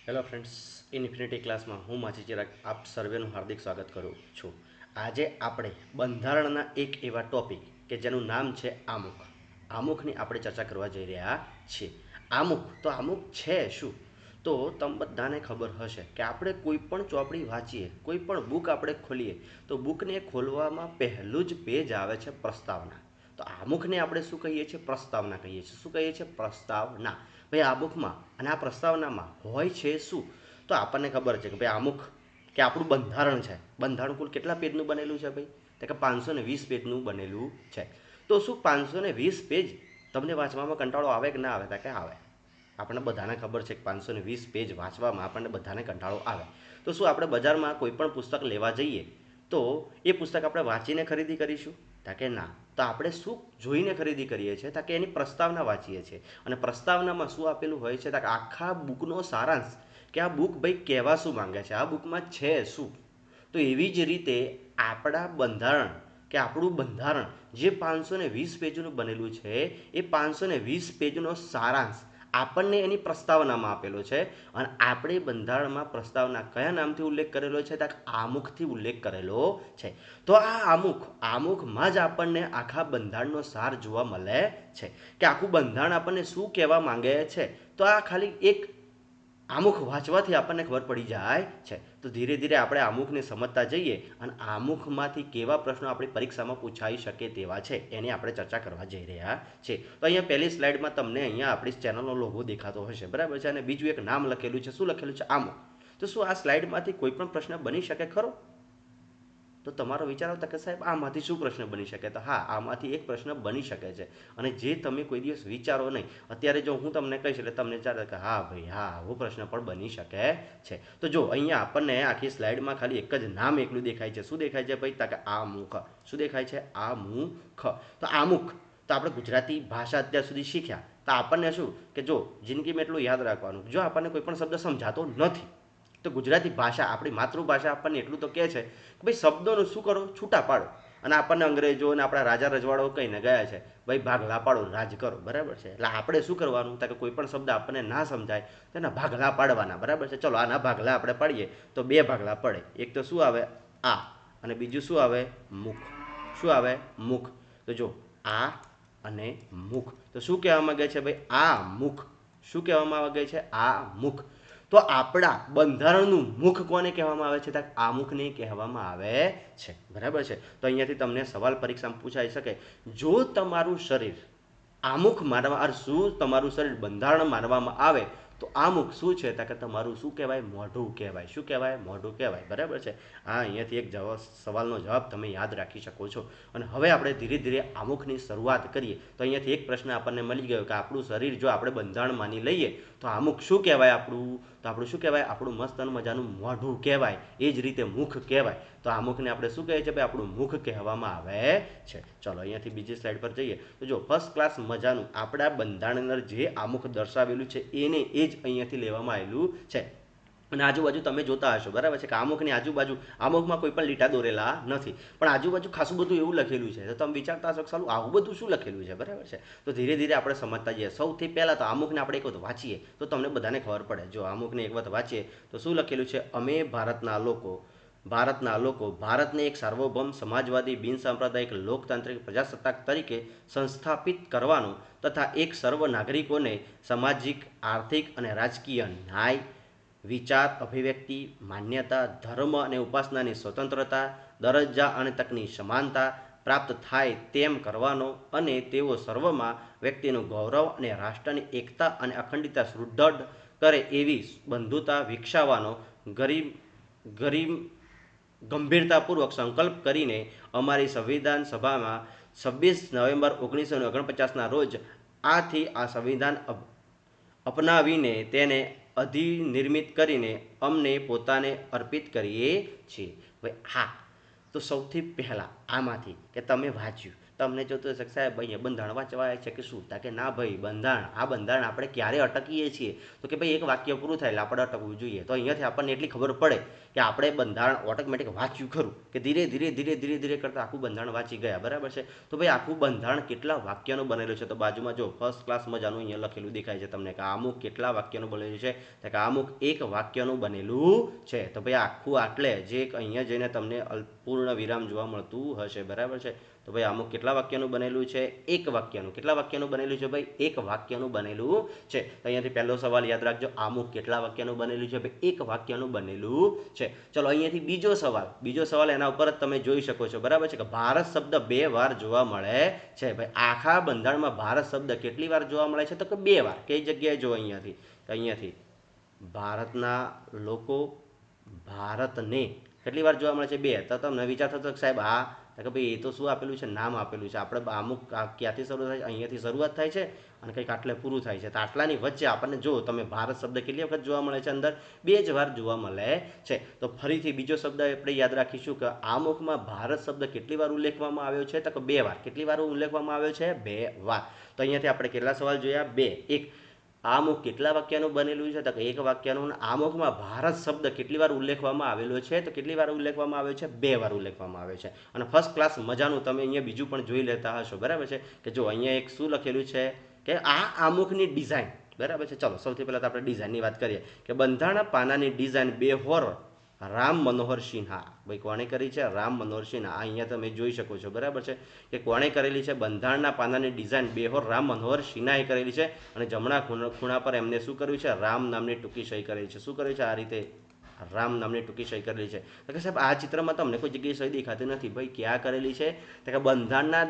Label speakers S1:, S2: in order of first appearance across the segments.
S1: Hello friends, infinity ક્લાસમાં હું માછી ચિરાગ આપ સર્વેનું હાર્દિક સ્વાગત કરું છું. આજે આપણે બંધારણના એક એવા ટોપિક કે જેનું નામ છે આમુખ. આમુખની આપણે ચર્ચા કરવા જઈ રહ્યા છીએ. આમુખ છે શું? તો તમે બધાને ખબર હશે કે આપણે કોઈ પણ ચોપડી વાંચીએ, કોઈ પણ બુક આપણે ખોલીએ તો બુકને ખોલવામાં પહેલું જ પેજ આવે છે પ્રસ્તાવના. તો આમુખને આપણે શું કહીએ છીએ? પ્રસ્તાવના કહીએ છીએ. શું કહીએ છીએ? પ્રસ્તાવના. ભાઈ આ બુકમાં અને આ પ્રસ્તાવનામાં હોય છે શું? તો આપણને ખબર છે કે ભાઈ આમુખ કે આપણું બંધારણ છે. બંધારણ કુલ કેટલા પેજનું બનેલું છે ભાઈ? તો કે 520 પેજનું બનેલું છે. તો શું 520 પેજ તમને વાંચવામાં કંટાળો આવે કે ના આવે? તો કે આવે. આપણને બધાને ખબર છે કે 520 પેજ વાંચવામાં આપણને બધાને કંટાળો આવે. તો શું આપણે બજારમાં કોઈ પણ પુસ્તક લેવા જઈએ તો એ પુસ્તક આપણે વાંચીને ખરીદી કરીશું? તો કે ના. તો આપણે શું જોઈને ખરીદી કરીએ છીએ? તો કે એની પ્રસ્તાવના વાંચીએ છીએ. અને પ્રસ્તાવનામાં શું આપેલું હોય છે? તો કે આખા બુકનો સારાંશ, કે આ બુક ભાઈ કહેવા શું માંગે છે, આ બુકમાં છે શું. તો એવી જ રીતે આપણા બંધારણ કે આપણું બંધારણ જે 520 પેજનું બનેલું છે એ 520 પેજનો સારાંશ આપણને એની પ્રસ્તાવનામાં આપેલો છે. અને આપણે બંધારણમાં પ્રસ્તાવના કયા નામથી ઉલ્લેખ કરેલો છે? તો આમુખથી ઉલ્લેખ કરેલો છે. તો આ આમુખમાં જ આપણને આખા બંધારણનો સાર જોવા મળે છે કે આખું બંધારણ આપણને શું કહેવા માંગે છે. તો આ ખાલી એક આમુખ વાંચવાથી આપણને ખબર પડી જાય છે. તો ધીરે ધીરે આપણે આમુખને સમજતા જઈએ અને આમુખમાંથી કેવા પ્રશ્નો આપણી પરીક્ષામાં પૂછાઈ શકે તેવા છે એની આપણે ચર્ચા કરવા જઈ રહ્યા છે. તો અહીંયા પહેલી સ્લાઇડમાં તમને અહીંયા આપણી ચેનલનો લોગો દેખાતો હશે, બરાબર છે. અને બીજું એક નામ લખેલું છે. શું લખેલું છે? આમુખ. તો શું આ સ્લાઇડમાંથી કોઈ પણ પ્રશ્ન બની શકે ખરો? તો તમારો વિચાર આવતા કે સાહેબ આમાંથી શું પ્રશ્ન બની શકે? તો હા, આમાંથી એક પ્રશ્ન બની શકે છે. અને જે તમે કોઈ દિવસ વિચારો નહીં, અત્યારે જો હું તમને કહીશ એટલે તમને ચાલે કે હા ભાઈ હા, આવો પ્રશ્ન પણ બની શકે છે. તો જો અહીંયા આપણને આખી સ્લાઇડમાં ખાલી એક જ નામ એકલું દેખાય છે. શું દેખાય છે ભાઈ? કે આમુખ. શું દેખાય છે? આમુખ. તો આમુખ તો આપણે ગુજરાતી ભાષા અત્યાર સુધી શીખ્યા. તો આપણને શું કે જો જિંદગીમાં એટલું યાદ રાખવાનું, જો આપણને કોઈ પણ શબ્દ સમજાતો નથી તો ગુજરાતી ભાષા, આપણી માતૃભાષા આપણને એટલું તો કહે છે કે ભાઈ શબ્દોનું શું કરો? છૂટા પાડો. અને આપણને અંગ્રેજો અને આપણા રાજા રજવાડાઓ કહીને ગયા છે ભાઈ ભાગલા પાડો, રાજ કરો, બરાબર છે. એટલે આપણે શું કરવાનું? તો કે કોઈ પણ શબ્દ આપણને ના સમજાય તેના ભાગલા પાડવાના, બરાબર છે. ચલો આના ભાગલા આપણે પાડીએ તો બે ભાગલા પડે. એક તો શું આવે? આ. અને બીજું શું આવે? મુખ. શું આવે? મુખ. તો જો આ અને મુખ. તો શું કહેવા માંગે છે ભાઈ? આ મુખ. શું કહેવામાં માંગે છે? આ મુખ. તો આપણા બંધારણનું મુખ કોને કહેવામાં આવે છે? તો આમુખને કહેવામાં આવે છે, બરાબર છે. તો અહીંયાથી તમને સવાલ પરીક્ષામાં પૂછાઈ શકે, જો તમારું શરીર આમુખ માનવા, શું તમારું શરીર બંધારણ માનવામાં આવે તો આમુખ શું છે? તો કે તમારું શું કહેવાય? મોઢું કહેવાય. શું કહેવાય? મોઢું કહેવાય, બરાબર છે. હા, અહીંયાથી એક સવાલનો જવાબ તમે યાદ રાખી શકો છો. અને હવે આપણે ધીરે ધીરે આમુખની શરૂઆત કરીએ. તો અહીંયાથી એક પ્રશ્ન આપણને મળી ગયો કે આપણું શરીર જો આપણે બંધારણ માની લઈએ તો આમુખ શું કહેવાય આપણું? તો આપણું શું કહેવાય? આપણું મસ્ત મજાનું મોઢું કહેવાય. એ જ રીતે મુખ કહેવાય. તો આમુખને આપણે શું કહીએ છીએ ભાઈ? આપણું મુખ કહેવામાં આવે છે. ચલો અહીંયાથી બીજી સ્લાઇડ પર જઈએ. તો જો ફર્સ્ટ ક્લાસ મજાનું આપણા બંધારણ અંદર જે આમુખ દર્શાવેલું છે એને એ જ અહીંયાથી લેવામાં આવેલું છે. અને આજુબાજુ તમે જોતા હશો, બરાબર છે, કે આમુખની આજુબાજુ આમુખમાં કોઈ પણ લીટા દોરેલા નથી, પણ આજુબાજુ ખાસું બધું એવું લખેલું છે. તો તમે વિચારતા હશો કે સાલું આવું બધું શું લખેલું છે, બરાબર છે. તો ધીરે ધીરે આપણે સમજતા જઈએ. સૌથી પહેલાં તો આમુખને આપણે એક વખત વાંચીએ તો તમને બધાને ખબર પડે. જો આમુખને એક વખત વાંચીએ તો શું લખેલું છે? અમે ભારતના લોકો ભારતને એક સાર્વભૌમ સમાજવાદી બિનસાંપ્રદાયિક લોકતાંત્રિક પ્રજાસત્તાક તરીકે સંસ્થાપિત કરવાનો તથા એક સર્વ નાગરિકોને સામાજિક, આર્થિક અને રાજકીય ન્યાય, વિચાર અભિવ્યક્તિ, માન્યતા, ધર્મ અને ઉપાસનાની સ્વતંત્રતા, દરજ્જા અને તકની સમાનતા પ્રાપ્ત થાય તેમ કરવાનો અને તેઓ સર્વમાં વ્યક્તિનું ગૌરવ અને રાષ્ટ્રની એકતા અને અખંડિતતા સુદૃઢ કરે એવી બંધુતા વિકસાવવાનો ગરીબ ગંભીરતાપૂર્વક સંકલ્પ કરીને અમારી સંવિધાન સભામાં 26 નવેમ્બર 1949ના રોજ આથી આ સંવિધાન અપનાવીને તેને અધિનિર્મિત કરીને અમને પોતાને અર્પિત કરીએ છીએ. ભાઈ હા, તો સૌથી પહેલાં આમાંથી કે તમે વાંચ્યું, તમને જોતું હશે કે સાહેબ અહીંયા બંધારણ વાંચવા આવ્યા છે કે શું? તા કે ના ભાઈ, બંધારણ આપણે ક્યારે અટકીએ છીએ તો કે ભાઈ એક વાક્ય પૂરું થાય એટલે આપણે અટકવું જોઈએ. તો અહીંયાથી આપણને એટલી ખબર પડે કે આપણે બંધારણ ઓટોમેટિક વાંચ્યું ખરું કે ધીરે ધીરે કરતાં આખું બંધારણ વાંચી ગયા, બરાબર છે. તો ભાઈ આખું બંધારણ કેટલા વાક્યનું બનેલું છે? તો બાજુમાં જો ફર્સ્ટ ક્લાસ મજાનું અહીંયા લખેલું દેખાય છે તમને કે અમુક કેટલા વાક્યનું બનેલું છે? તો કે અમુક એક વાક્યનું બનેલું છે. તો ભાઈ આખું આટલે જે અહીંયા જઈને તમને પૂર્ણ વિરામ જોવા મળતું હશે, બરાબર છે. તો ભાઈ અમુક કેટલા વાક્યનું બનેલું છે? એક વાક્યનું. કેટલા વાક્યનું બનેલું છે ભાઈ? એક વાક્યનું બનેલું છે. તો અહીંયાથી પહેલો સવાલ યાદ રાખજો, અમુક કેટલા વાક્યનું બનેલું છે? ભાઈ એક વાક્યનું બનેલું છે. ચલો અહીંયાથી બીજો સવાલ એના ઉપર જ તમે જોઈ શકો છો, બરાબર છે, કે ભારત શબ્દ 2 વાર જોવા મળે છે. ભાઈ આખા બંધારણમાં ભારત શબ્દ કેટલી વાર જોવા મળે છે? તો કે 2 વાર. કઈ જગ્યાએ જો? અહીંયાથી ભારતના લોકો ભારતને કેટલી વાર જોવા મળે છે? 2. તો તમને વિચાર થતો કે સાહેબ કે ભાઈ એ તો શું આપેલું છે? નામ આપેલું છે. આપણે અમુક ક્યાંથી શરૂ થાય? અહીંયાથી શરૂઆત થાય છે અને કંઈક આટલે પૂરું થાય છે. તો આટલાની વચ્ચે આપણને જો તમે ભારત શબ્દ કેટલી વખત જોવા મળે છે? અંદર 2 જ વાર જોવા મળે છે. તો ફરીથી બીજો શબ્દ આપણે યાદ રાખીશું કે આમુખમાં ભારત શબ્દ કેટલી વાર ઉલ્લેખવામાં આવ્યો છે? તો કે 2 વાર. કેટલી વાર ઉલ્લેખવામાં આવ્યો છે? 2 વાર. તો અહીંયાથી આપણે કેટલા સવાલ જોયા? 2. 1. આમુખ કેટલા વાક્યનું બનેલું છે? તો કે એક વાક્યનું. આમુખમાં ભારત શબ્દ કેટલી વાર ઉલ્લેખવામાં આવેલો છે? તો કેટલી વાર ઉલ્લેખવામાં આવ્યો છે? 2 વાર ઉલ્લેખવામાં આવ્યો છે. અને ફર્સ્ટ ક્લાસ મજાનું તમે અહીંયા બીજું પણ જોઈ લેતા હશો, બરાબર છે, કે જો અહીંયા એક શું લખેલું છે કે આ આમુખની ડિઝાઇન, બરાબર છે. ચલો સૌથી પહેલાં તો આપણે ડિઝાઇનની વાત કરીએ કે બંધારણના પાનાની ડિઝાઇન બેહોર રામ મનોહર સિન્હા. ભાઈ કોણે કરી છે? રામ મનોહર સિન્હા. અહીંયા તમે જોઈ શકો છો, બરાબર છે, કે કોણે કરેલી છે? બંધારણના પાનાની ડિઝાઇન બેહોર રામ મનોહર સિન્હાએ કરેલી છે. અને જમણા ખૂણા પર એમને શું કર્યું છે? રામ નામની ટૂંકી સહી કરેલી છે. શું કર્યું છે? આ રીતે રામ નામની ટૂંકી સહી કરેલી છે. તો કે સાહેબ આ ચિત્રમાં તમને કોઈ જગ્યાએ સહી દેખાતી નથી. ભાઈ ક્યાં કરેલી છે? તો કે બંધારણના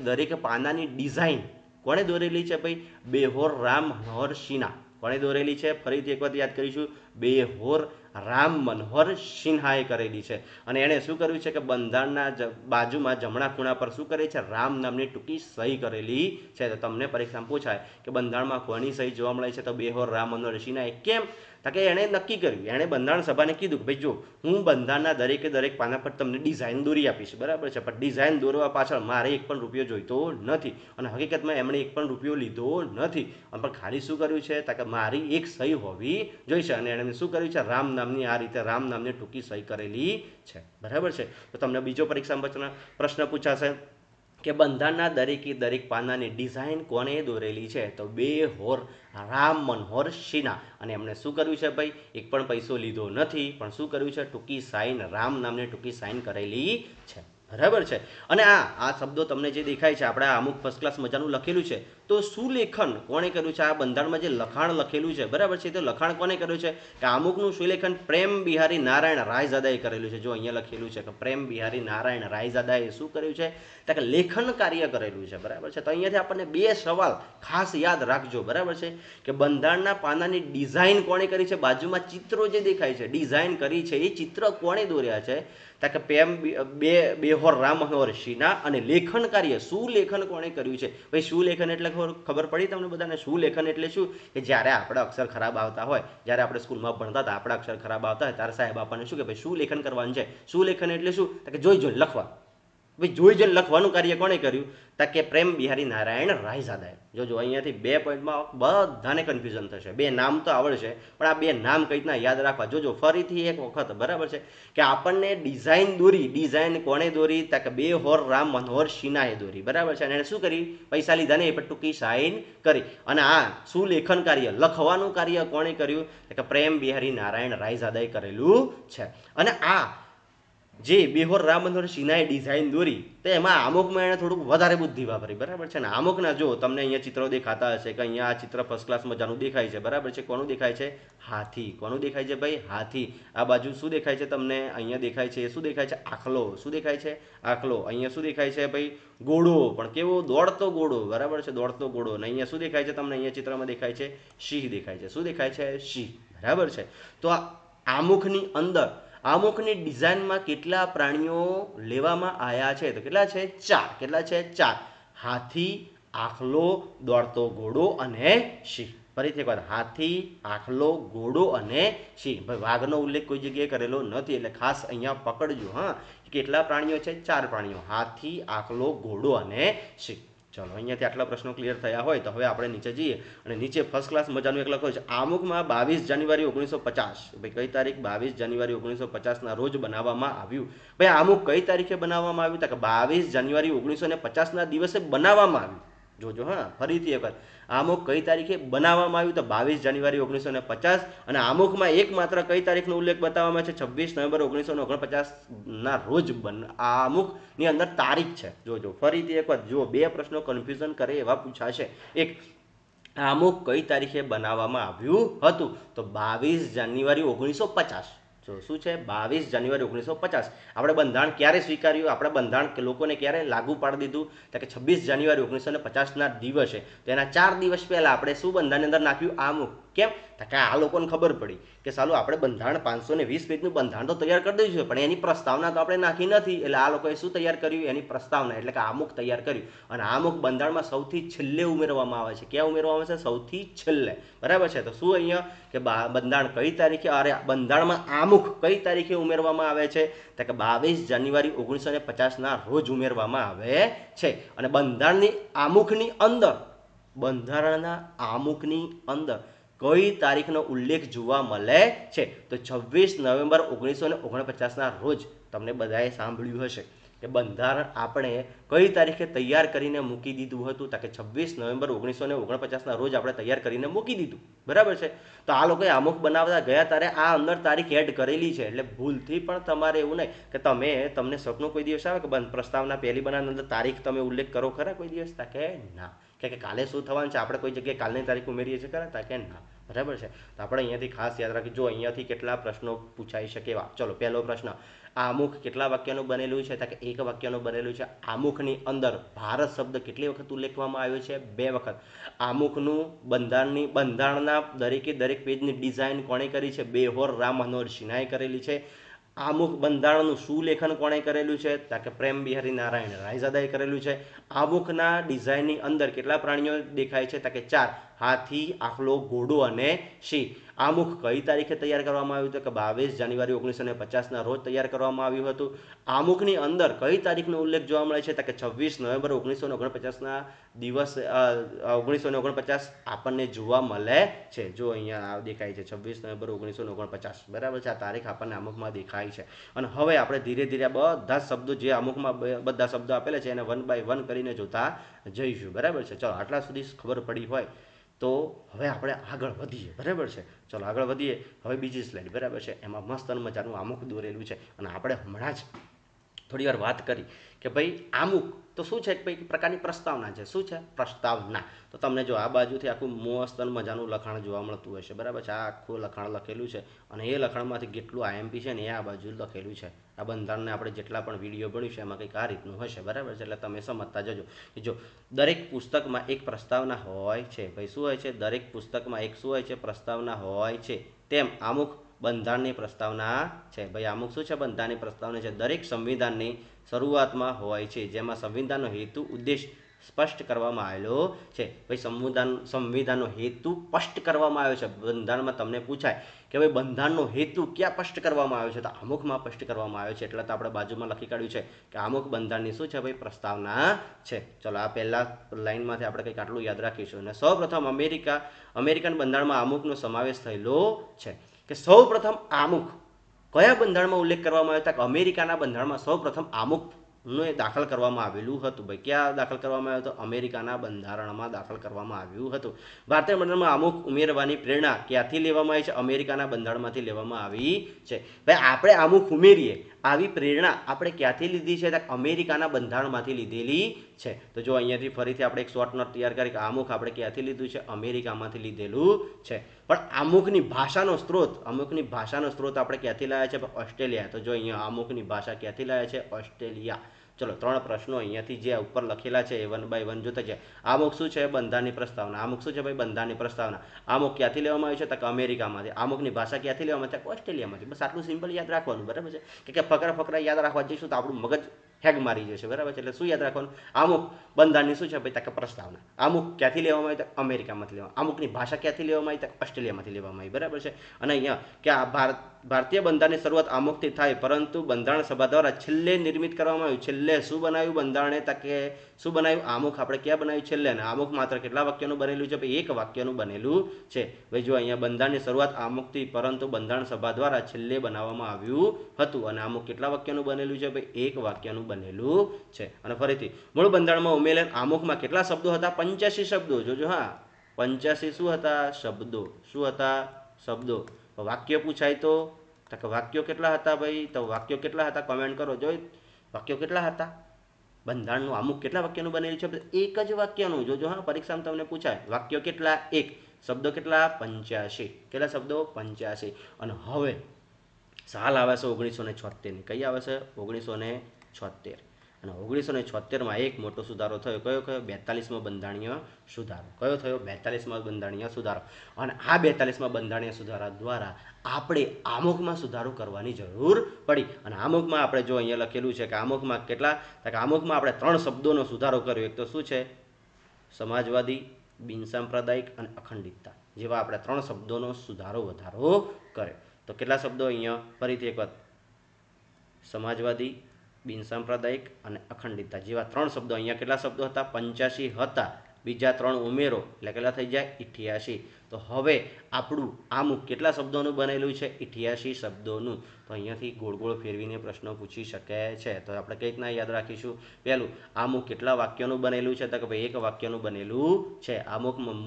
S1: દરેક પાનાની ડિઝાઇન કોણે દોરેલી છે? ભાઈ બેહોર રામ મનોહર સિન્હા. કોણે દોરેલી છે? ફરીથી એક વખત યાદ કરીશું, બેહોર રામ મનોહર સિન્હાએ કરેલી છે. અને એણે શું કર્યું છે કે બંધારણના બાજુમાં જમણા ખૂણા પર શું કરે છે? રામ નામની ટૂંકી સહી કરેલી છે. તો તમને પરીક્ષામાં પૂછાય કે બંધારણમાં કોની સહી જોવા મળે છે? તો બેહોર રામ મનોહર સિન્હાએ. કેમ? તો કે એણે નક્કી કર્યું, એણે બંધારણ સભાને કીધું કે ભાઈ જો હું બંધારણના દરેક પાના પર તમને ડિઝાઇન દોરી આપીશ, બરાબર છે, પણ ડિઝાઇન દોરવા પાછળ મારે એક પણ રૂપિયો જોઈતો નથી. અને હકીકતમાં એમણે એક પણ રૂપિયો લીધો નથી. પણ ખાલી શું કર્યું છે? તો કે મારી એક સહી હોવી જોઈશે. અને એણે શું કર્યું છે? રામ નામની આ રીતે રામ નામની ટૂંકી સહી કરેલી છે, બરાબર છે. તો તમને બીજો પરીક્ષામાં પ્રશ્ન પૂછાશે કે બંધારણના દરેક પાનાની ડિઝાઇન કોણે દોરેલી છે? તો બેહોર રામ મનોહર સિન્હા. અને એમણે શું કર્યું છે? ભાઈ એક પણ પૈસો લીધો નથી, પણ શું કર્યું છે? ટૂંકી સાઇન, રામ નામની ટૂંકી સાઇન કરેલી છે, બરાબર છે. અને આ શબ્દો તમને જે દેખાય છે, આપણે અમુક ફર્સ્ટ ક્લાસ મજાનું લખેલું છે. તો સુલેખન કોણે કર્યું છે? આ બંધારણમાં જે લખાણ લખેલું છે, બરાબર છે, તો લખાણ કોને કર્યું છે? કે અમુકનું સુલેખન પ્રેમ બિહારી નારાયણ રાયઝાદાએ કરેલું છે. જો અહીંયા લખેલું છે કે પ્રેમ બિહારી નારાયણ રાયઝાદાએ શું કર્યું છે? તો કે લેખન કાર્ય કરેલું છે, બરાબર છે. તો અહીંયાથી આપણને 2 સવાલ ખાસ યાદ રાખજો, બરાબર છે, કે બંધારણના પાનાની ડિઝાઇન કોણે કરી છે? બાજુમાં ચિત્રો જે દેખાય છે, ડિઝાઇન કરી છે, એ ચિત્ર કોણે દોર્યા છે? તો કે બેહોર રામ મનોહર સિન્હા. અને લેખન કાર્ય, સુલેખન કોણે કર્યું છે? ભાઈ સુલેખન એટલે ખબર પડી તમને બધાને? સુલેખન એટલે શું? કે જ્યારે આપણે અક્ષર ખરાબ આવતા હોય, જ્યારે આપણે સ્કૂલમાં ભણતા હતા, આપણા અક્ષર ખરાબ આવતા હોય, ત્યારે સાહેબ આપણને શું કે ભાઈ સુલેખન કરવાનું છે. સુલેખન એટલે શું? તો કે જોઈ લખવા. ભાઈ જોઈ લખવાનું કાર્ય કોણે કર્યું? તો કે પ્રેમ બિહારી નારાયણ રાયઝાદાએ. જો અહીંયાથી 2 પોઈન્ટમાં બધાને કન્ફ્યુઝન થશે. 2 નામ તો આવડશે, પણ આ 2 નામ કઈ રીતના યાદ રાખવા? જોજો ફરીથી એક વખત, બરાબર છે, કે આપણને ડિઝાઇન કોણે દોરી? તો કે બેહોર રામ મનોહર સિન્હાએ દોરી, બરાબર છે. અને એને શું કરી? પૈસા લીધા નહીં, પણ ટૂંકી સાઇન કરી. અને આ સુલેખન કાર્ય, લખવાનું કાર્ય કોણે કર્યું? તો કે પ્રેમ બિહારી નારાયણ રાયઝાદાએ કરેલું છે. અને આ જે બેહોર રામ મનોહર સિન્હાએ ડિઝાઇન દોરી, તો એમાં અમુકમાં એણે થોડુંક વધારે બુદ્ધિ વાપરી, બરાબર છે. ને અમુકના જો તમને અહીંયા ચિત્રો દેખાતા હશે કે અહીંયા આ ચિત્ર ફર્સ્ટ ક્લાસ મજાનું દેખાય છે, બરાબર છે. કોનું દેખાય છે? હાથી. કોનું દેખાય છે ભાઈ? હાથી. આ બાજુ શું દેખાય છે તમને? અહીંયા દેખાય છે, શું દેખાય છે? આખલો. શું દેખાય છે? આખલો. અહીંયા શું દેખાય છે ભાઈ? ઘોડો. પણ કેવો? દોડતો ઘોડો, બરાબર છે, દોડતો ઘોડો. અને અહીંયા શું દેખાય છે તમને? અહીંયા ચિત્રમાં દેખાય છે સિંહ દેખાય છે. શું દેખાય છે? સિંહ, બરાબર છે. તો આ આમુખની અંદર આમુખની ડિઝાઇનમાં કેટલા પ્રાણીઓ લેવામાં આવ્યા છે? તો કેટલા છે? 4. કેટલા છે? 4. હાથી, આખલો, દોડતો ઘોડો અને સિંહ, ફરીથી એક વાર, હાથી, આખલો, ઘોડો અને સિંહ. ભાઈ વાઘનો ઉલ્લેખ કોઈ જગ્યાએ કરેલો નથી, એટલે ખાસ અહીંયા પકડજો. હા, કેટલા પ્રાણીઓ છે? 4 પ્રાણીઓ, હાથી, આખલો, ઘોડો અને સિંહ. ચલો, અહીંયાથી આટલા પ્રશ્નો ક્લિયર થયા હોય તો હવે આપણે નીચે જઈએ અને નીચે ફર્સ્ટ ક્લાસ મજાનું એક લખ્યું છે, આમુખમાં 22 જાન્યુઆરી 1950. ભાઈ કઈ તારીખ? 22 જાન્યુઆરી 1950ના રોજ બનાવવામાં આવ્યું. ભાઈ આમુખ કઈ તારીખે બનાવવામાં આવ્યું? તો કે 22 જાન્યુઆરી 1950ના દિવસે બનાવવામાં આવ્યું. જોજો હા, ફરીથી એક વાર, આમુખ કઈ તારીખે બનાવવામાં આવ્યું? તો 22 જાન્યુઆરી 1950. અને આમુખમાં એકમાત્ર કઈ તારીખનો ઉલ્લેખ બતાવવામાં છે? 26 નવેમ્બર 1949ના રોજ આમુખની અંદર તારીખ છે. જોજો ફરીથી એક વાર, જો બે પ્રશ્નો કન્ફ્યુઝન કરે એવા પૂછાશે. એક, આમુખ કઈ તારીખે બનાવવામાં આવ્યું હતું? તો 22 જાન્યુઆરી 1950. જો શું છે? 22 જાન્યુઆરી 1950. આપણે બંધારણ ક્યારે સ્વીકાર્યું? આપણે બંધારણ લોકોને ક્યારે લાગુ પાડી દીધું? તો કે 26 જાન્યુઆરી 1950ના દિવસે. તેના 4 દિવસ પહેલા આપણે શું બંધારણની અંદર નાખ્યું? આમુખ. કેમ? કે આ લોકોને ખબર પડી કે સાલું આપણે બંધારણ 520 પેજનું બંધારણ તો તૈયાર કરી દઈશું, પણ એની પ્રસ્તાવના તો આપણે નાખી નથી. એટલે આ લોકોએ શું તૈયાર કર્યું? એની પ્રસ્તાવના, એટલે કે આમુખ તૈયાર કર્યું. અને આમુખ બંધારણમાં સૌથી છેલ્લે ઉમેરવામાં આવે છે. ક્યાં ઉમેરવામાં આવે છે? સૌથી છેલ્લે. બરાબર છે. તો શું અહીંયા કે બંધારણ કઈ તારીખે, અરે બંધારણમાં આમુખ કઈ તારીખે ઉમેરવામાં આવે છે? તો કે 22 જાન્યુઆરી 1950ના રોજ ઉમેરવામાં આવે છે. અને બંધારણની આમુખની અંદર, બંધારણના આમુખની અંદર કઈ તારીખનો ઉલ્લેખ જોવા મળે છે? તો 26 નવેમ્બર 1949ના રોજ. તમને બધાએ સાંભળ્યું હશે કે બંધારણ આપણે કઈ તારીખે તૈયાર કરીને મૂકી દીધું હતું? તો કે 26 નવેમ્બર 1949ના રોજ આપણે તૈયાર કરીને મૂકી દીધું. બરાબર છે. તો આ લોકોએ આમુખ બનાવતા ગયા ત્યારે આ અંદર તારીખ એડ કરેલી છે. એટલે ભૂલથી પણ તમારે એવું નહીં કે તમને સપનું કોઈ દિવસ આવે કે પ્રસ્તાવના પહેલી બનાવવાની અંદર તારીખ તમે ઉલ્લેખ કરો ખરા કોઈ દિવસ? તા કે ના. કે કાલે શું થવાનું છે, આપણે કોઈ જગ્યાએ કાલની તારીખ ઉમેરીએ છીએ ખરા? તા કે ના. બરાબર છે. તો આપણે અહીંયાથી ખાસ યાદ રાખીએ. જો અહીંયાથી કેટલા પ્રશ્નો પૂછાઈ શકે એવા. ચલો, પહેલો પ્રશ્ન, આમુખ કેટલા વાક્યનું બનેલું છે? તો કે 1 વાક્યનું બનેલું છે. આમુખની અંદર ભારત શબ્દ કેટલી વખત ઉલ્લેખવામાં આવ્યો છે? 2 વખત. આમુખનું બંધારણના દરેક પેજની ડિઝાઇન કોણે કરી છે? બેહોર રામ મનોહર સિન્હાએ કરેલી છે. આમુખ બંધારણનું સુલેખન કોણે કરેલું છે? તો કે પ્રેમ બિહારી નારાયણ રાયઝાદાએ કરેલું છે. આમુખના ડિઝાઇનની અંદર કેટલા પ્રાણીઓ દેખાય છે? તો કે 4, હાથી, આખલો, ઘોડો અને સિંહ. આમુખ કઈ તારીખે તૈયાર કરવામાં આવ્યું? તો કે 22 જાન્યુઆરી 1950ના રોજ તૈયાર કરવામાં આવ્યું હતું. આમુખની અંદર કઈ તારીખનો ઉલ્લેખ જોવા મળે છે? તો કે 26 નવેમ્બર 1949ના દિવસ 1949 આપણને જોવા મળે છે. જો અહીંયા દેખાય છે 26 નવેમ્બર 1949. બરાબર છે. આ તારીખ આપણને આમુખમાં દેખાય છે. અને હવે આપણે ધીરે ધીરે બધા શબ્દો જે આમુખમાં બધા શબ્દો આપેલા છે એને 1 બાય 1 કરીને જોતા જઈશું. બરાબર છે. ચલો, આટલા સુધી ખબર પડી હોય તો હવે આપણે આગળ વધીએ. બરાબર છે. ચલો આગળ વધીએ. હવે બીજી સ્લાઇડ. બરાબર છે. એમાં મસ્ત મજાનું આમુખ દોરેલું છે. અને આપણે હમણાં જ થોડી વાર વાત કરી કે ભાઈ આમુખ તો શું છે? એક પ્રકારની પ્રસ્તાવના છે. શું છે? પ્રસ્તાવના. તો તમને જો આ બાજુથી આખું મસ્ત મજાનું લખાણ જોવા મળતું હશે. બરાબર છે. આ આખું લખાણ લખેલું છે અને એ લખાણમાંથી કેટલું આઈએમપી છે ને એ આ બાજુ લખેલું છે. આ બંધારણને આપણે જેટલા પણ વિડીયો ભણ્યું છે એમાં કંઈક આ રીતનું હશે. બરાબર છે. એટલે તમે સમજતા જજો કે જો દરેક પુસ્તકમાં એક પ્રસ્તાવના હોય છે. ભાઈ શું હોય છે? દરેક પુસ્તકમાં એક શું હોય છે? પ્રસ્તાવના હોય છે. તેમ આમુખ બંધારણની પ્રસ્તાવના છે. ભાઈ આમુખ શું છે? બંધારણની પ્રસ્તાવના છે. દરેક સંવિધાનની શરૂઆતમાં હોય છે, જેમાં સંવિધાનનો હેતુ ઉદ્દેશ સ્પષ્ટ કરવામાં આવેલો છે. ભાઈ સંવિધાનનો હેતુ સ્પષ્ટ કરવામાં આવ્યો છે. બંધારણમાં તમને પૂછાય કે ભાઈ બંધારણનો હેતુ ક્યાં સ્પષ્ટ કરવામાં આવ્યો છે? તો આમુખમાં સ્પષ્ટ કરવામાં આવ્યો છે. એટલે તો આપણે બાજુમાં લખી કાઢ્યું છે કે આમુખ બંધારણની શું છે? ભાઈ પ્રસ્તાવના છે. ચલો, આ પહેલા લાઈનમાંથી આપણે કંઈક આટલું યાદ રાખીશું. અને સૌપ્રથમ અમેરિકન બંધારણમાં આમુખનો સમાવેશ થયેલો છે. કે સૌપ્રથમ આમુખ કયા બંધારણમાં ઉલ્લેખ કરવામાં આવ્યો? કે અમેરિકાના બંધારણમાં સૌપ્રથમ આમુખનું દાખલ કરવામાં આવેલું હતું. ભાઈ ક્યાં દાખલ કરવામાં આવ્યું હતું? અમેરિકાના બંધારણમાં દાખલ કરવામાં આવ્યું હતું. ભારતીય બંધારણમાં આમુખ ઉમેરવાની પ્રેરણા ક્યાંથી લેવામાં આવી છે? અમેરિકાના બંધારણમાંથી લેવામાં આવી છે. ભાઈ આપણે આમુખ ઉમેરીએ આવી પ્રેરણા આપણે ક્યાંથી લીધી છે? અમેરિકાના બંધારણમાંથી લીધેલી છે. તો જો અહીંયાથી ફરીથી આપણે એક શોર્ટ નોટ તૈયાર કરી કે આમુખ આપણે ક્યાંથી લીધું છે? અમેરિકામાંથી લીધેલું છે. પણ આમુખની ભાષાનો સ્ત્રોત આપણે ક્યાંથી લાવ્યા છે? ઓસ્ટ્રેલિયા. તો જો અહીંયા આમુખની ભાષા ક્યાંથી લાવ્યા છે? ઓસ્ટ્રેલિયા. ચલો, 3 પ્રશ્નો અહીંયાથી જે ઉપર લખેલા છે એ 1 બાય 1 જોતા છે. આમુખ શું છે? બંધારણની પ્રસ્તાવના. આમુખ શું છે? ભાઈ બંધારણની પ્રસ્તાવના. આમુખ ક્યાંથી લેવામાં આવ્યું છે? તો અમેરિકામાંથી. આમુખની ભાષા ક્યાંથી લેવામાં આવે છે? ઓસ્ટ્રેલિયામાંથી. બસ આટલું સિમ્પલ યાદ રાખવાનું. બરાબર છે. કે ફકરા યાદ રાખવા જઈશું તો આપણું મગજ હેગ મારી જશે, બરાબર છે. એટલે શું યાદ રાખવાનું? આમુખ બંધારણની શું છે ભાઈ? તક પ્રસ્તાવના. આમુખ ક્યાંથી લેવામાં આવી? તો અમેરિકામાંથી લેવામાં. આમુખની ભાષા ક્યાંથી લેવામાં આવી? તો ઓસ્ટ્રેલિયામાંથી લેવામાં આવી, બરાબર છે. અને અહીંયા કે આ ભારતીય બંધારણની શરૂઆત આમુખથી થાય, પરંતુ બંધારણ સભા દ્વારા છેલ્લે નિર્મિત કરવામાં આવ્યું. છેલ્લે શું બનાવ્યું બંધારણે? તકે શું બનાવ્યું? આમુખ આપણે ક્યાં બનાવ્યું? છેલ્લે. અને આમુખ માત્ર કેટલા વાક્યનું બનેલું છે? ભાઈ એક વાક્યનું બનેલું છે. ભાઈ જો અહીંયા બંધારણની શરૂઆત આમુખથી, પરંતુ બંધારણ સભા દ્વારા છેલ્લે બનાવવામાં આવ્યું હતું. અને આમુખ કેટલા વાક્યનું બનેલું છે? ભાઈ એક વાક્યનું બનેલું છે. અને ફરીથી મૂળ બંધારણમાં ઉમેરેલ આમુખમાં કેટલા શબ્દો હતા? 85 શબ્દો. જોજો હા, 85 શું હતા? શબ્દો. શું હતા? શબ્દો. વાક્ય પૂછાય તો વાક્યો કેટલા હતા ભાઈ? તો વાક્યો કેટલા હતા? કમેન્ટ કરો. જોઈ વાક્યો કેટલા હતા? બંધારણનું આમુખ કેટલા વાક્યનું બનેલું છે? એક જ વાક્યનું. જોજો હા, પરીક્ષામાં તમને પૂછાય. વાક્યો કેટલા? એક. શબ્દો કેટલા? 85. કેટલા શબ્દો? 85. અને હવે સાલ આવે છે 1976ની. કઈ આવે છે? 1976. અને 1976માં એક મોટો સુધારો થયો. કયો? 42માં બંધારણીય સુધારો. કયો થયો? 42માં બંધારણીય સુધારો. અને આ 42માં બંધારણીય સુધારા દ્વારા આપણે આમુખમાં સુધારો કરવાની જરૂર પડી. અને આમુખમાં આપણે જો અહીંયા લખેલું છે કે આમુખમાં કેટલા? આમુખમાં આપણે 3 શબ્દોનો સુધારો કર્યો. એક તો શું છે? સમાજવાદી, બિનસાંપ્રદાયિક અને અખંડિતતા જેવા આપણે 3 શબ્દોનો સુધારો વધારો કર્યો. તો કેટલા શબ્દો અહીંયા? ફરીથી એક વાત, સમાજવાદી, બિનસાંપ્રદાયિક અને અખંડિતતા જેવા 3 શબ્દો. અહીંયા કેટલા શબ્દો હતા? 85 હતા. બીજા 3 ઉમેરો એટલે કેટલા થઈ જાય? 88. તો હવે આપણું આમુખ કેટલા શબ્દોનું બનેલું છે? 88 શબ્દોનું. તો અહીંયાથી ગોળ ગોળ ફેરવીને પ્રશ્ન પૂછી શકે છે. તો આપણે કઈ રીતના યાદ રાખીશું? પહેલું, આમુખ કેટલા વાક્યોનું બનેલું છે? તો કે ભાઈ એક વાક્યનું બનેલું છે. આમુખમાં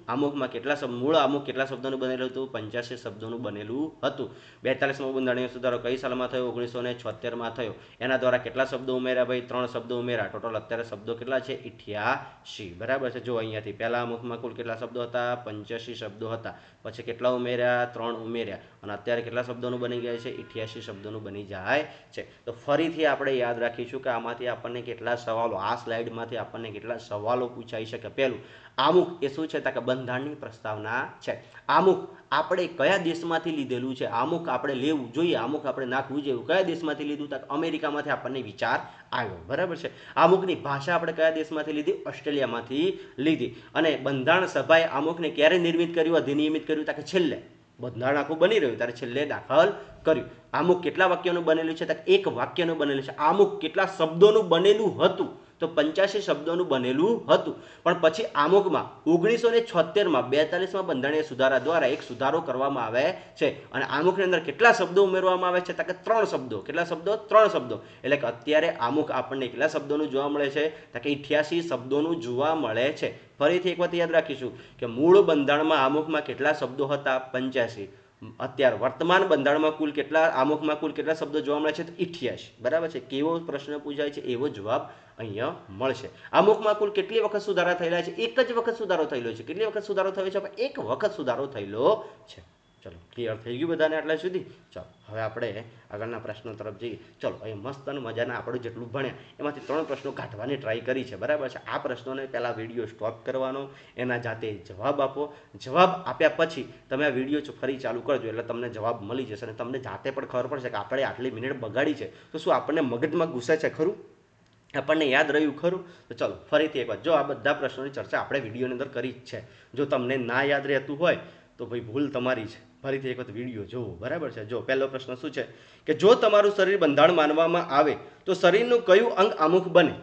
S1: આમુખમાં કેટલા મૂળ આમુખ કેટલા શબ્દોનું બનેલું હતું? 85 શબ્દોનું બનેલું હતું. 42માં બંધારણીય સુધારો કઈ સાલમાં થયો? 1976માં થયો. એના દ્વારા કેટલા શબ્દો ઉમેર્યા ભાઈ? 3 શબ્દો ઉમેર્યા. ટોટલ અત્યારે શબ્દો કેટલા છે? 88. બરાબર છે. જો અહીંયાથી પહેલા આમુખમાં કુલ કેટલા શબ્દો હતા? 85 શબ્દો હતા. પછી કેટલા ઉમેર્યા? 3 ઉમેર્યા. અને અત્યારે કેટલા શબ્દોનું બની ગયા છે? 88 શબ્દોનું બની જાય છે. તો ફરીથી આપણે યાદ રાખીશું કે આમાંથી આપણને કેટલા સવાલો, આ સ્લાઇડમાંથી આપણને કેટલા સવાલો પૂછાઈ શકે. પહેલું, આમુખ એ શું છે? કે બંધારણની પ્રસ્તાવના છે. આમુખ આપણે કયા દેશમાંથી લીધેલું છે? આમુખ આપણે લેવું જોઈએ, આમુખ આપણે નાખવું જોઈએ. કયા દેશમાંથી લીધું? તો અમેરિકામાંથી આપણને વિચાર આવ્યો. બરાબર છે. આમુખની ભાષા આપણે કયા દેશમાંથી લીધી? ઓસ્ટ્રેલિયામાંથી લીધી. અને બંધારણ સભાએ આમુખને ક્યારે નિર્મિત કર્યું, અધિનિયમિત કર્યું? કે છેલ્લે બંધારણ આખું બની રહ્યું ત્યારે છેલ્લે દાખલ કર્યું. આમુખ કેટલા વાક્યનું બનેલું છે? એક વાક્યનું બનેલું છે. આમુખ કેટલા શબ્દોનું બનેલું હતું? તો 85 શબ્દોનું બનેલું હતું. પણ પછી આમુખમાં 1976માં 42માં બંધારણીય સુધારા દ્વારા એક સુધારો કરવામાં આવે છે. અને આમુખની અંદર કેટલા શબ્દો ઉમેરવામાં આવે છે? કે 3 શબ્દો. કેટલા શબ્દો? 3 શબ્દો. એટલે કે અત્યારે આમુખ આપણને કેટલા શબ્દોનું જોવા મળે છે? કે 88 શબ્દોનું જોવા મળે છે. ફરીથી એક વાત યાદ રાખીશું કે મૂળ બંધારણમાં આમુખમાં કેટલા શબ્દો હતા? 85. અત્યારે વર્તમાન બંધારણમાં કુલ કેટલા આમુખમાં કુલ કેટલા શબ્દો જોવા મળે છે? તો 88. બરાબર છે. કેવો પ્રશ્ન પૂછાય છે એવો જવાબ અહીંયા મળશે. આમુખમાં કુલ કેટલી વખત સુધારા થયેલા છે? એક જ વખત સુધારો થયેલો છે. કેટલી વખત સુધારો થયો છે? એક વખત સુધારો થયેલો છે. ચલો, ક્લિયર થઈ ગયું બધાને આટલા સુધી? ચાલો હવે આપણે આગળના પ્રશ્નો તરફ જઈએ. ચલો, અહીંયા મસ્ત અને મજાના આપણે જેટલું ભણ્યા એમાંથી 3 પ્રશ્નો કાઢવાની ટ્રાય કરી છે. બરાબર છે. આ પ્રશ્નોને પહેલાં વિડીયો સ્ટોપ કરવાનો, એના જાતે જવાબ આપો. જવાબ આપ્યા પછી તમે આ વિડીયો ફરી ચાલુ કરજો એટલે તમને જવાબ મળી જશે. અને તમને જાતે પણ ખબર પડશે કે આપણે આટલી મિનિટ બગાડી છે તો શું આપણને મગજમાં ઘૂસે છે ખરું? આપણને યાદ રહ્યું ખરું? તો ચલો ફરીથી એક વાર, જો આ બધા પ્રશ્નોની ચર્ચા આપણે વિડીયોની અંદર કરી જ છે. જો તમને ના યાદ રહેતું હોય તો ભાઈ ભૂલ તમારી છે. ફરીથી એક વખત વિડીયો જોવો. બરાબર છે. જો પહેલો પ્રશ્ન શું છે કે જો તમારું શરીર બંધારણ માનવામાં આવે તો શરીરનું કયું અંગ આમુખ બને?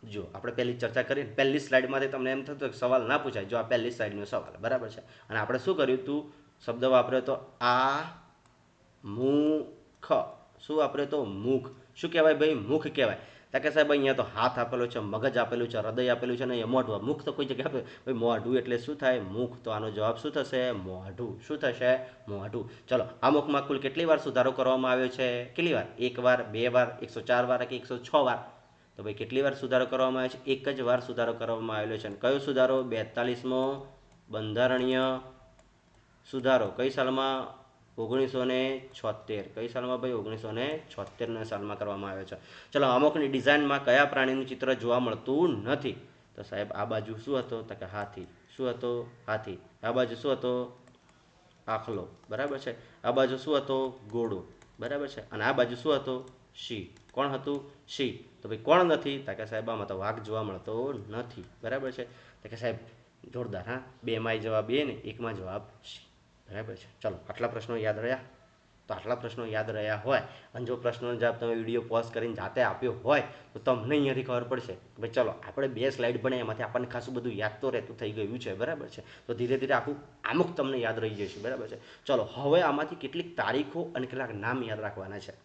S1: જો આપણે પહેલી ચર્ચા કરી, પહેલી સ્લાઇડમાંથી તમને એમ થતું સવાલ ના પૂછાય. જો આ પહેલી સ્લાઇડનો સવાલ. બરાબર છે. અને આપણે શું કર્યું હતું? શબ્દ વાપર્યો તો આ મુખ. શું વાપર્યો તો? મુખ. શું કહેવાય ભાઈ? મુખ કહેવાય. કે સાહેબ અહીંયા તો હાથ આપેલો છે, મગજ આપેલું છે, હૃદય આપેલું છે, ને અહીંયા મોઢું. મુખ તો કોઈ જગ્યાએ આપે ભાઈ મોઢું એટલે શું થાય? મુખ. તો આનો જવાબ શું થશે? મોઢું. શું થશે? મોઢું. ચલો, આ મુખમાં કુલ કેટલી વાર સુધારો કરવામાં આવ્યો છે? કેટલી વાર? 1 વાર, 2 વાર, 104 વાર કે 106 વાર? તો ભાઈ કેટલી વાર સુધારો કરવામાં આવ્યો છે? એક જ વાર સુધારો કરવામાં આવેલો છે. અને કયો સુધારો? 42મો બંધારણીય સુધારો. કઈ સાલમાં? 1976. કઈ સાલમાં ભાઈ? 1976ના સાલમાં કરવામાં આવ્યો છે. ચલો, આમુખની ડિઝાઇનમાં કયા પ્રાણીનું ચિત્ર જોવા મળતું નથી? તો સાહેબ આ બાજુ શું હતો? તો કે હાથી. શું હતો? હાથી. આ બાજુ શું હતો? આખલો. બરાબર છે. આ બાજુ શું હતો? ઘોડો. બરાબર છે. અને આ બાજુ શું હતો? સિંહ. કોણ હતું? સિંહ. તો ભાઈ કોણ નથી? તો કે સાહેબ આમાં તો વાઘ જોવા મળતો નથી. બરાબર છે? તો કે સાહેબ જોરદાર. હા, બેમાં જવાબ એ ને એકમાં જવાબ સિંહ. બરાબર છે? ચલો, આટલા પ્રશ્નો યાદ રહ્યા. તો આટલા પ્રશ્નો યાદ રહ્યા હોય અને જો પ્રશ્નોનો જવાબ તમે વિડીયો પોઝ કરીને જાતે આપ્યો હોય તો તમને અહીંયાથી ખબર પડશે કે ભાઈ ચલો આપણે 2 સ્લાઇડ ભણ્યા એમાંથી આપણને ખાસું બધું યાદ તો રહેતું થઈ ગયું છે. બરાબર છે? તો ધીરે ધીરે આખું અમુક તમને યાદ રહી જશે. બરાબર છે? ચલો, હવે આમાંથી કેટલીક તારીખો અને કેટલાક નામ યાદ રાખવાના છે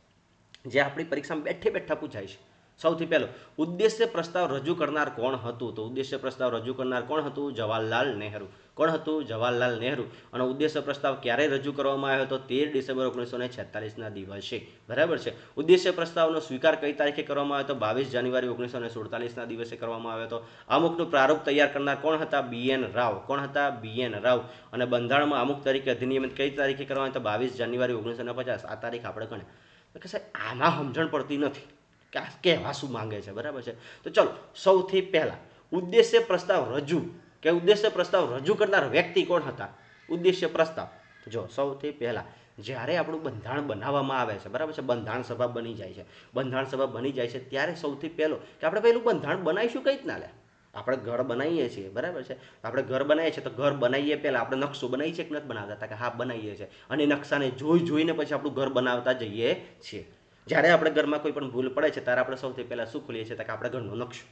S1: જે આપણી પરીક્ષામાં બેઠે બેઠા પૂછાય છે. સૌથી પહેલો, ઉદ્દેશ્ય પ્રસ્તાવ રજૂ કરનાર કોણ હતું? તો ઉદ્દેશ્ય પ્રસ્તાવ રજૂ કરનાર કોણ હતું? જવાહરલાલ નહેરુ. કોણ હતું? જવાહરલાલ નહેરુ. અને ઉદ્દેશ્ય પ્રસ્તાવ ક્યારે રજૂ કરવામાં આવ્યો હતો? 13 ડિસેમ્બર 1946ના દિવસે. બરાબર છે? ઉદ્દેશ્ય પ્રસ્તાવનો સ્વીકાર કઈ તારીખે કરવામાં આવ્યો હતો? 22 જાન્યુઆરી 1947ના દિવસે કરવામાં આવ્યો હતો. અમુકનું પ્રારૂપ તૈયાર કરનાર કોણ હતા? BN રાવ. કોણ હતા? BN રાવ. અને બંધારણમાં અમુક તરીકે અધિનિયમિત કઈ તારીખે કરવામાં આવ્યો? 22 જાન્યુઆરી 1950. આ તારીખ આપણે ગણે. કે સાહેબ આમાં સમજણ પડતી નથી કે આ કહેવા શું માંગે છે. બરાબર છે? તો ચલો, સૌથી પહેલા ઉદ્દેશ્ય પ્રસ્તાવ રજૂ કે ઉદ્દેશ્ય પ્રસ્તાવ રજૂ કરનાર વ્યક્તિ કોણ હતા? ઉદ્દેશ્ય પ્રસ્તાવ જો સૌથી પહેલા જ્યારે આપણું બંધારણ બનાવવામાં આવે છે, બરાબર છે, બંધારણ સભા બની જાય છે, બંધારણ સભા બની જાય છે ત્યારે સૌથી પહેલો કે આપણે પેલું બંધારણ બનાવીશું કઈ રીતના લે? આપણે ઘર બનાવીએ છીએ. બરાબર છે? આપણે ઘર બનાવીએ છીએ તો ઘર બનાવીએ પહેલાં આપણે નકશો બનાવીએ છીએ કે નથી બનાવતા? કે હા, બનાવીએ છીએ. અને નકશાને જોઈને પછી આપણું ઘર બનાવતા જઈએ છીએ. જ્યારે આપણે ઘરમાં કોઈ પણ ભૂલ પડે છે ત્યારે આપણે સૌથી પહેલાં શું ખોલીએ છીએ? કે આપણે ઘરનો નકશો.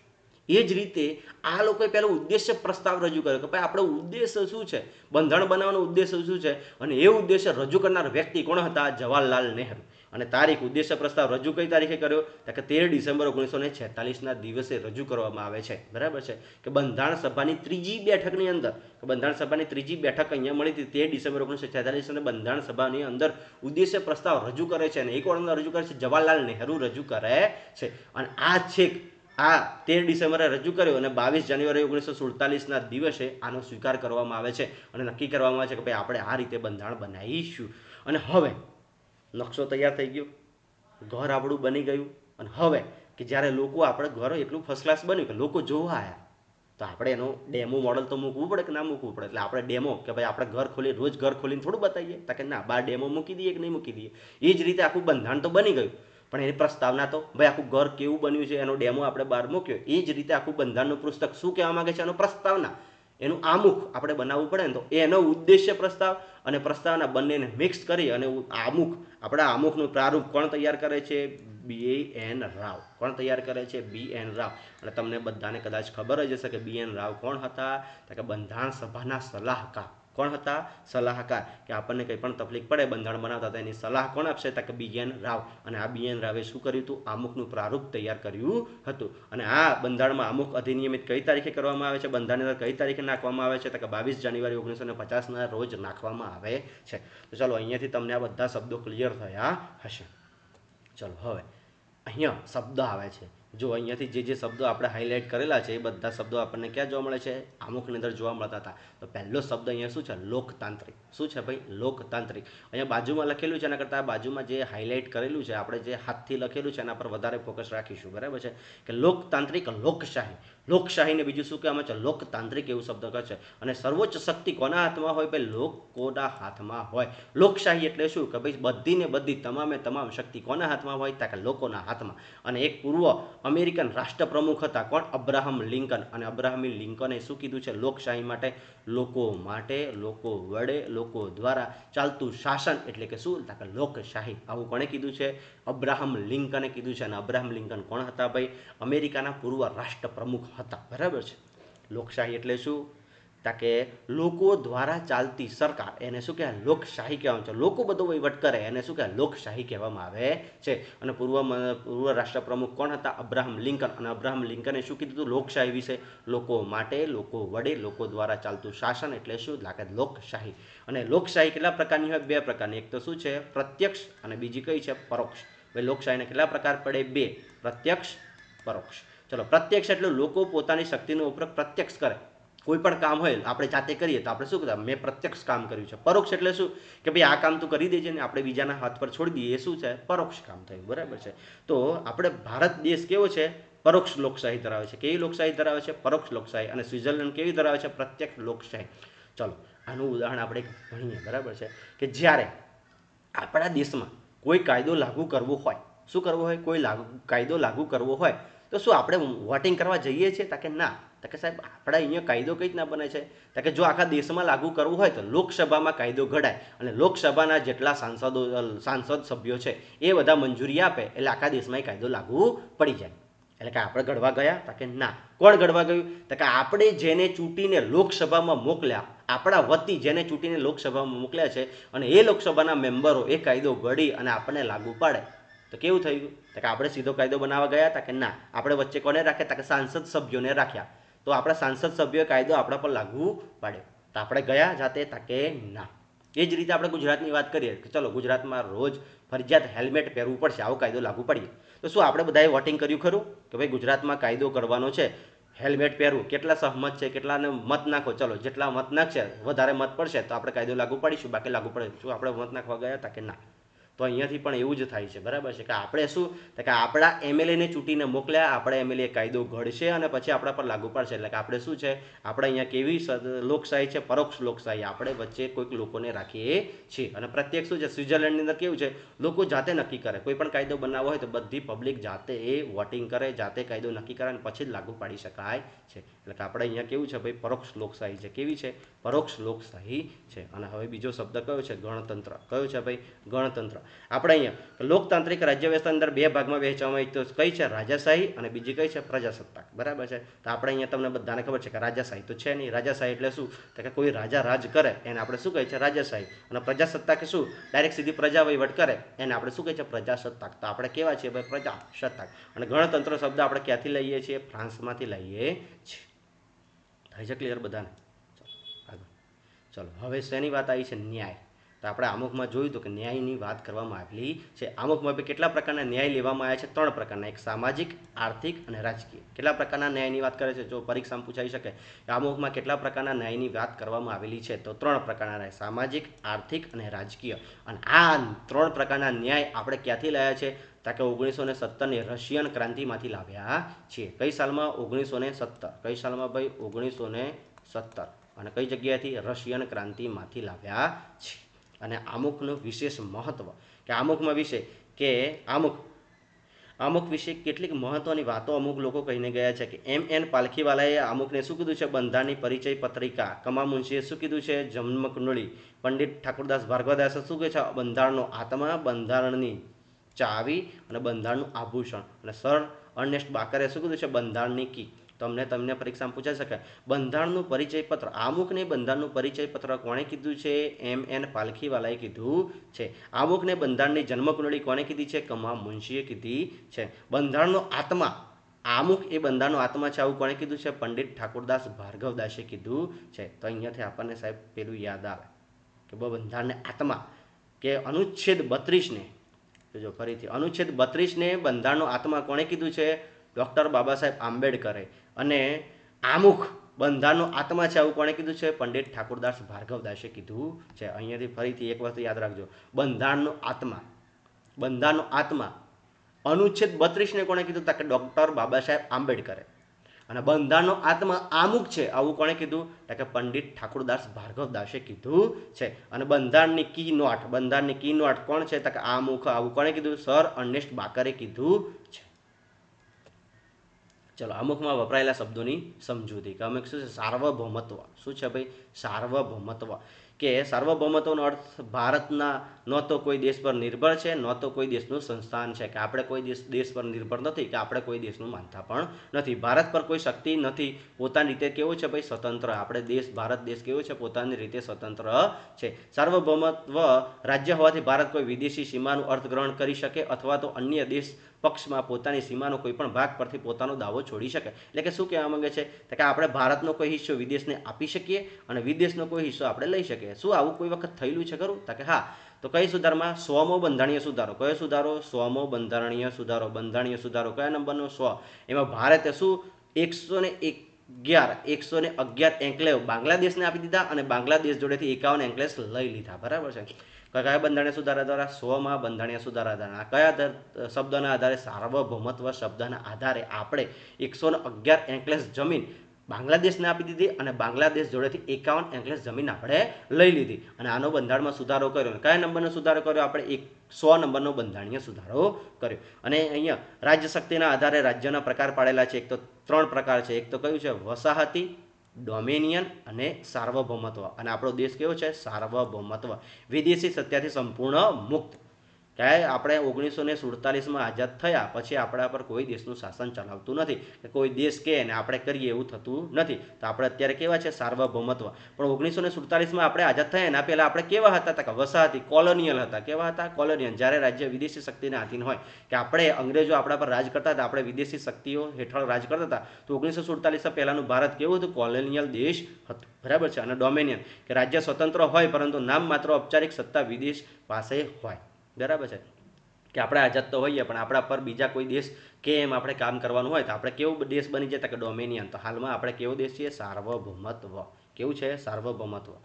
S1: એ જ રીતે આ લોકોએ પહેલો ઉદ્દેશ્ય પ્રસ્તાવ રજૂ કર્યો કે ભાઈ આપણો ઉદ્દેશ્ય શું છે, બંધારણ બનાવવાનો ઉદ્દેશ્ય શું છે, અને એ ઉદ્દેશ્ય રજૂ કરનાર વ્યક્તિ કોણ હતા? જવાહરલાલ નહેરુ. અને તારીખ, ઉદ્દેશ્ય પ્રસ્તાવ રજૂ કઈ તારીખે કર્યો? કે 13 ડિસેમ્બર 1946ના દિવસે રજૂ કરવામાં આવે છે. બરાબર છે? કે બંધારણ સભાની ત્રીજી બેઠકની અંદર, બંધારણ સભાની ત્રીજી બેઠક અહીંયા મળી હતી 13 ડિસેમ્બર 1946 અને બંધારણ સભાની અંદર ઉદ્દેશ્ય પ્રસ્તાવ રજૂ કરે છે. અને એક વાર રજૂ કરે છે જવાહરલાલ નહેરુ રજૂ કરે છે. અને આ છેક આ 13 ડિસેમ્બરે રજૂ કર્યો અને 22 જાન્યુઆરી 1947ના દિવસે આનો સ્વીકાર કરવામાં આવે છે અને નક્કી કરવામાં આવે છે કે ભાઈ આપણે આ રીતે બંધારણ બનાવીશું. અને હવે નકશો તૈયાર થઈ ગયો, ઘર આપણું બની ગયું. અને હવે કે જ્યારે લોકો આપણે ઘર એટલું ફર્સ્ટ ક્લાસ બન્યું કે લોકો જોવા આવ્યા તો આપણે એનો ડેમો મોડલ તો મૂકવું પડે કે ના મૂકવું પડે? એટલે આપણે ડેમો કે ભાઈ આપણે ઘર ખોલી રોજ ઘર ખોલીને થોડું બતાવીએ કે ના, બાર ડેમો મૂકી દઈએ કે નહીં મૂકી દઈએ? એ જ રીતે આખું બંધારણ તો બની ગયું પણ એની પ્રસ્તાવના તો ભાઈ આખું ઘર કેવું બન્યું છે એનો ડેમો આપણે બહાર મૂક્યો. એ જ રીતે આખું બંધારણનું પુસ્તક શું કહેવા માંગે છે એનો પ્રસ્તાવના, એનું આમુખ આપણે બનાવવું પડે ને. તો એનો ઉદ્દેશ્ય પ્રસ્તાવ અને પ્રસ્તાવના બંનેને મિક્સ કરી અને આમુખ, આપણા આમુખનું પ્રારૂપ કોણ તૈયાર કરે છે? BN રાવ. કોણ તૈયાર કરે છે? BN રાવ. અને તમને બધાને કદાચ ખબર જ હશે કે BN રાવ કોણ હતા? તો કે બંધારણ સભાના સલાહકાર. કોણ હતા? સલાહકાર. કે આપણને કંઈ પણ તકલીફ પડે બંધારણ બનાવતા તો એની સલાહ કોણ આપશે? તો કે BN રાવ. અને આ BN રાવે શું કર્યું હતું? આમુખનું પ્રારૂપ તૈયાર કર્યું હતું. અને આ બંધારણમાં અમુક અધિનિયમિત કઈ તારીખે કરવામાં આવે છે? બંધારણની અંદર કઈ તારીખે નાખવામાં આવે છે? તો કે 22 જાન્યુઆરી 1950ના રોજ નાખવામાં આવે છે. તો ચાલો, અહીંયાથી તમને આ બધા શબ્દો ક્લિયર થયા હશે. ચલો, હવે અહીંયા શબ્દ આવે છે. જો અહીંયાથી જે શબ્દો આપણે હાઇલાઇટ કરેલા છે એ બધા શબ્દો આપણને ક્યાં જોવા મળે છે? આમુખની અંદર જોવા મળતા હતા. તો પહેલો શબ્દ અહીંયા શું છે? લોકતાંત્રિક. શું છે ભાઈ? લોકતાંત્રિક. અહીંયા બાજુમાં લખેલું છે, એના કરતાં બાજુમાં જે હાઇલાઇટ કરેલું છે, આપણે જે હાથથી લખેલું છે એના પર વધારે ફોકસ રાખીશું. બરાબર છે? કે લોકતાંત્રિક, લોકશાહી. લોકશાહીને બીજું શું કહેવામાં છે? લોકતાંત્રિક એવું શબ્દ કહે છે. અને સર્વોચ્ચ શક્તિ કોના હાથમાં હોય? ભાઈ લોકોના હાથમાં હોય. લોકશાહી એટલે શું? કે ભાઈ બધી ને બધી તમામે તમામ શક્તિ કોના હાથમાં હોય? કે લોકોના હાથમાં. અને એક પૂર્વ અમેરિકન રાષ્ટ્રપ્રમુખ હતા. કોણ? Abraham Lincoln. અને અબ્રાહમ લિંકને શું કીધું છે લોકશાહી માટે? લોકો માટે, લોકો વડે, લોકો દ્વારા ચાલતું શાસન એટલે કે શું? કે લોકશાહી. આવું કોણે કીધું છે? અબ્રાહમ લિંકને કીધું છે. અને અબ્રાહમ લિંકન કોણ હતા ભાઈ? અમેરિકાના પૂર્વ રાષ્ટ્રપ્રમુખ હતા. બરાબર છે? લોકશાહી એટલે શું? કે લોકો દ્વારા ચાલતી સરકાર, એને શું કહેવાય? લોકશાહી કહેવામાં છે. લોકો બધો વહીવટ કરે એને શું કહેવાય? લોકશાહી કહેવામાં આવે છે. અને પૂર્વ રાષ્ટ્રપ્રમુખ કોણ હતા? Abraham Lincoln. અને અબ્રાહમ લિંકને શું કીધું હતું લોકશાહી વિશે? લોકો માટે, લોકો વડે, લોકો દ્વારા ચાલતું શાસન એટલે શું? કે લોકશાહી. અને લોકશાહી કેટલા પ્રકારની હોય? 2 પ્રકારની. એક તો શું છે? પ્રત્યક્ષ. અને બીજી કઈ છે? પરોક્ષ. ભાઈ લોકશાહીના કેટલા પ્રકાર પડે? 2. પ્રત્યક્ષ, પરોક્ષ. ચલો, પ્રત્યક્ષ એટલે લોકો પોતાની શક્તિનો ઉપયોગ પ્રત્યક્ષ કરે. કોઈ પણ કામ હોય આપણે જાતે કરીએ તો આપણે શું કહેતા? મેં પ્રત્યક્ષ કામ કર્યું છે. પરોક્ષ એટલે શું? કે ભાઈ આ કામ તું કરી દેજે ને આપણે બીજાના હાથ પર છોડી દઈએ. એ શું છે? પરોક્ષ કામ થયું. બરાબર છે? તો આપણે ભારત દેશ કેવો છે? પરોક્ષ લોકશાહી ધરાવે છે. કેવી લોકશાહી ધરાવે છે? પરોક્ષ લોકશાહી. અને સ્વિટ્ઝરલેન્ડ કેવી ધરાવે છે? પ્રત્યક્ષ લોકશાહી. ચલો, આનું ઉદાહરણ આપણે ભણીએ. બરાબર છે? કે જ્યારે આપણા દેશમાં કોઈ કાયદો લાગુ કરવો હોય શું કરવું હોય, કોઈ કાયદો લાગુ કરવો હોય તો શું આપણે વોટિંગ કરવા જઈએ છીએ? તાકે ના. તાકે સાહેબ આપણા અહીંયા કાયદો કઈ રીતના બને છે? તાકે જો આખા દેશમાં લાગુ કરવું હોય તો લોકસભામાં કાયદો ઘડાય અને લોકસભાના જેટલા સાંસદ સભ્યો છે એ બધા મંજૂરી આપે એટલે આખા દેશમાં એ કાયદો લાગુ પડી જાય. એટલે કે આપણે ઘડવા ગયા? તાકે ના. કોણ ઘડવા ગયું? તો કે આપણે જેને ચૂંટીને લોકસભામાં મોકલ્યા, આપણા વતી જેને ચૂંટીને લોકસભામાં મોકલ્યા છે અને એ લોકસભાના મેમ્બરો એ કાયદો ઘડી અને આપણને લાગુ પાડે તો કેવું થઈ ગયું? તો કે આપણે સીધો કાયદો બનાવવા ગયા? તાકે ના. આપણે વચ્ચે કોને રાખ્યા? તાકે સાંસદ સભ્યોને રાખ્યા. તો આપણા સાંસદ સભ્યોએ કાયદો આપણા પર લાગુ પાડ્યો તો આપણે ગયા જાતે? તાકે ના. એ જ રીતે આપણે ગુજરાતની વાત કરીએ કે ચલો ગુજરાતમાં રોજ ફરજિયાત હેલ્મેટ પહેરવું પડશે, આવો કાયદો લાગુ પડીએ તો શું આપણે બધાએ વોટિંગ કર્યું ખરું કે ભાઈ ગુજરાતમાં કાયદો કરવાનો છે, હેલ્મેટ પહેરવું? કેટલા સહમત છે, કેટલાને મત નાખો? ચલો જેટલા મત નાખશે વધારે મત પડશે તો આપણે કાયદો લાગુ પાડીશું, બાકી લાગુ પડે. શું આપણે મત નાખવા ગયા? તાકે ના. તો અહીંયાથી પણ એવું જ થાય છે, બરાબર છે કે આપણે શું કે આપણા એમએલએને ચૂંટીને મોકલ્યા, આપણે એમએલએ કાયદો ઘડશે અને પછી આપણા પર લાગુ પડશે. એટલે કે આપણે શું છે, આપણે અહીંયા કેવી લોકશાહી છે? પરોક્ષ લોકશાહી. આપણે વચ્ચે કોઈક લોકોને રાખીએ છીએ અને પ્રત્યેક શું છે, સ્વિટ્ઝરલેન્ડની અંદર કેવું છે, લોકો જાતે નક્કી કરે. કોઈ પણ કાયદો બનાવવો હોય તો બધી પબ્લિક જાતે એ વોટિંગ કરે, જાતે કાયદો નક્કી કરે અને પછી જ લાગુ પાડી શકાય છે. એટલે કે આપણે અહીંયા કેવું છે ભાઈ, પરોક્ષ લોકશાહી છે. કેવી છે? પરોક્ષ લોકશાહી છે. અને હવે બીજો શબ્દ કયો છે? ગણતંત્ર. કયો છે ભાઈ? ગણતંત્ર. આપણે અહીંયા લોકતાંત્રિક રાજ્ય વ્યવસ્થા અંદર બે ભાગમાં વહેંચવામાં આવી તો કઈ છે? રાજાશાહી અને બીજી કઈ છે? પ્રજાસત્તાક. બરાબર છે. તો આપણે અહીંયા તમને બધાને ખબર છે કે રાજાશાહી તો છે નહીં. રાજાશાહી એટલે શું? તો કે કોઈ રાજા રાજ કરે એને આપણે શું કહે છે? રાજાશાહી. અને પ્રજાસત્તાક શું? ડાયરેક્ટ સીધી પ્રજા વહીવટ કરે એને આપણે શું કહે છે? પ્રજાસત્તાક. તો આપણે કેવા છીએ ભાઈ? પ્રજાસત્તાક. અને ગણતંત્ર શબ્દ આપણે ક્યાંથી લઈએ છીએ? ફ્રાન્સમાંથી લઈએ છીએ. થાય છે ક્લિયર બધાને? આગળ ચલો. હવે શેની વાત આવી છે? ન્યાય. તો આપણે આમુખમાં જોયું તો કે ન્યાયની વાત કરવામાં આવેલી છે. આમુખમાં કેટલા પ્રકારના ન્યાય લેવામાં આવ્યા છે? 3 પ્રકારના. એક સામાજિક, આર્થિક અને રાજકીય. કેટલા પ્રકારના ન્યાયની વાત કરે છે? જો પરીક્ષામાં પૂછાઈ શકે આમુખમાં કેટલા પ્રકારના ન્યાયની વાત કરવામાં આવેલી છે? તો 3 પ્રકારના: સામાજિક, આર્થિક અને રાજકીય. અને આ 3 પ્રકારના ન્યાય આપણે ક્યાંથી લાવ્યા છે? તાકે 1917ની રશિયન ક્રાંતિમાંથી લાવ્યા છીએ. કઈ સાલમાં? 1917. કઈ સાલમાં ભાઈ? 1917. અને કઈ જગ્યાએથી? રશિયન ક્રાંતિમાંથી લાવ્યા છે. અને આમુખનું વિશેષ મહત્વ કે આમુખમાં વિશે કે આમુખ વિશે કેટલીક મહત્વની વાતો અમુક લોકો કહીને ગયા છે કે MN પાલખીવાલાએ આમુખને શું કીધું છે? બંધારણની પરિચય પત્રિકા. કમા મુનશીએ શું કીધું છે? જન્મકુંડળી. પંડિત ઠાકુરદાસ ભાર્ગવદાસે શું કહે છે? બંધારણનો આત્મા, બંધારણની ચાવી અને બંધારણનું આભૂષણ. અને સર અર્નેસ્ટ બાકરે શું કીધું છે? બંધારણની કી. તમને પરીક્ષામાં પૂછાઈ શકે બંધારણનું પરિચય પત્ર. આમુખને બંધારણનું પરિચય પત્ર કોણે કીધું છે? MN પાલખીવાલાએ કીધું છે. આમુખને બંધારણની જન્મકુંડળી કોણે કીધી છે? કમા મુનશીએ કીધી છે. બંધારણનો આત્મા, આમુખ એ બંધારણનો આત્મા છે આવું કોણે કીધું છે? પંડિત ઠાકુરદાસ ભાર્ગવદાસે કીધું છે. તો અહીંયાથી આપણને સાહેબ પેલું યાદ આવે કે બંધારણને આત્મા કે અનુચ્છેદ 32ને જો ફરીથી અનુચ્છેદ 32ને બંધારણનો આત્મા કોણે કીધું છે? ડૉક્ટર બાબા સાહેબ આંબેડકરે. અને આમુખ બંધારણનો આત્મા છે આવું કોણે કીધું છે? પંડિત ઠાકુરદાસ ભાર્ગવદાસે કીધું છે. અહીંયાથી ફરીથી એક વસ્તુ યાદ રાખજો, બંધારણનો આત્મા અનુચ્છેદ 32ને કોણે કીધું? કે ડૉક્ટર બાબા સાહેબ આંબેડકરે. અને બંધારણનો આત્મા આમુખ છે આવું કોણે કીધું? કે પંડિત ઠાકુરદાસ ભાર્ગવદાસે કીધું છે. અને બંધારણની કી નોટ કોણ છે? કે આમુખ. આવું કોણે કીધું? સર અર્નેસ્ટ બાકરે કીધું છે. ચલો આમુખમાં વપરાયેલા શબ્દોની સમજૂતી કે અમુક શું છે? સાર્વભૌમત્વ. શું છે ભાઈ? સાર્વભૌમત્વ. કે સાર્વભૌમત્વનો અર્થ ભારતના ન તો કોઈ દેશ પર નિર્ભર છે, ન તો કોઈ દેશનું સંસ્થાન છે. કે આપણે કોઈ દેશ પર નિર્ભર નથી, કે આપણે કોઈ દેશનું માનતા પણ નથી. ભારત પર કોઈ શક્તિ નથી, પોતાની રીતે કેવું છે ભાઈ? સ્વતંત્ર. આપણે ભારત દેશ કેવો છે? પોતાની રીતે સ્વતંત્ર છે. સાર્વભૌમત્વ રાજ્ય હોવાથી ભારત કોઈ વિદેશી સીમાનું અર્થગ્રહણ કરી શકે અથવા તો અન્ય દેશ પક્ષમાં પોતાની સીમાનો કોઈ પણ ભાગ પરથી પોતાનો દાવો છોડી શકે. એટલે કે શું કહેવા માંગે છે? કે આપણે ભારતનો કોઈ હિસ્સો વિદેશને આપી શકીએ અને વિદેશનો કોઈ હિસ્સો આપણે લઈ શકીએ. શું આવું કોઈ વખત થયેલું છે ખરું? કે હા. તો કઈ સુધારમાં? 100મો બંધારણીય સુધારો. કયો સુધારો? 100મો બંધારણીય સુધારો. બંધારણીય સુધારો કયા નંબરનો? 100. એમાં ભારતે શું 111 એન્કલેવ બાંગ્લાદેશને આપી દીધા અને બાંગ્લાદેશ જોડેથી 51 એન્કલેવ્સ લઈ લીધા. બરાબર છે. કયા બંધારણીય સુધારા દ્વારા? 100માં બંધારણીય સુધારા દ્વારા. કયા શબ્દના આધારે? સાર્વભૌમત્વ શબ્દના આધારે આપણે 111 એન્કલેવ્સ જમીન બાંગ્લાદેશને આપી દીધી અને બાંગ્લાદેશ જોડેથી 51 એકર જમીન આપણે લઈ લીધી અને આનો બંધારણમાં સુધારો કર્યો. કયા નંબરનો સુધારો કર્યો? આપણે 100 નંબરનો બંધારણીય સુધારો કર્યો. અને અહીંયા રાજ્ય શક્તિના આધારે રાજ્યના પ્રકાર પાડેલા છે. એક તો 3 પ્રકાર છે. એક તો કયું છે? વસાહતી, ડોમિનિયન અને સાર્વભૌમત્વ. અને આપણો દેશ કેવો છે? સાર્વભૌમત્વ. વિદેશી સત્તાથી સંપૂર્ણ મુક્ત. કે આપણે 1947માં આઝાદ થયા પછી આપણા પર કોઈ દેશનું શાસન ચલાવતું નથી, કે કોઈ દેશ કહે ને આપણે કરીએ એવું થતું નથી. તો આપણે અત્યારે કેવા છે? સાર્વભૌમત્વ. પણ 1947માં આપણે આઝાદ થયા એના પહેલાં આપણે કેવા હતા? કે વસાહતી, કોલોનિયલ હતા. કેવા હતા? કોલોનિયલ. જ્યારે રાજ્ય વિદેશી શક્તિના આધીન હોય, કે આપણે અંગ્રેજો આપણા પર રાજ કરતા હતા, આપણે વિદેશી શક્તિઓ હેઠળ રાજ કરતા હતા, તો 1947 પહેલાંનું ભારત કેવું હતું? કોલોનિયલ દેશ હતું. બરાબર છે. અને ડોમિનિયન, કે રાજ્ય સ્વતંત્ર હોય પરંતુ નામ માત્ર ઔપચારિક સત્તા વિદેશ પાસે હોય. બરાબર છે. કે આપણે આઝાદ તો હોઈએ પણ આપણા પર બીજા કોઈ દેશ કે એમ આપણે કામ કરવાનું હોય તો આપણે કેવો દેશ બની જતા? કે ડોમિનિયન. તો હાલમાં આપણે કેવો દેશ છીએ? સાર્વભૌમત્વ. કેવું છે? સાર્વભૌમત્વ.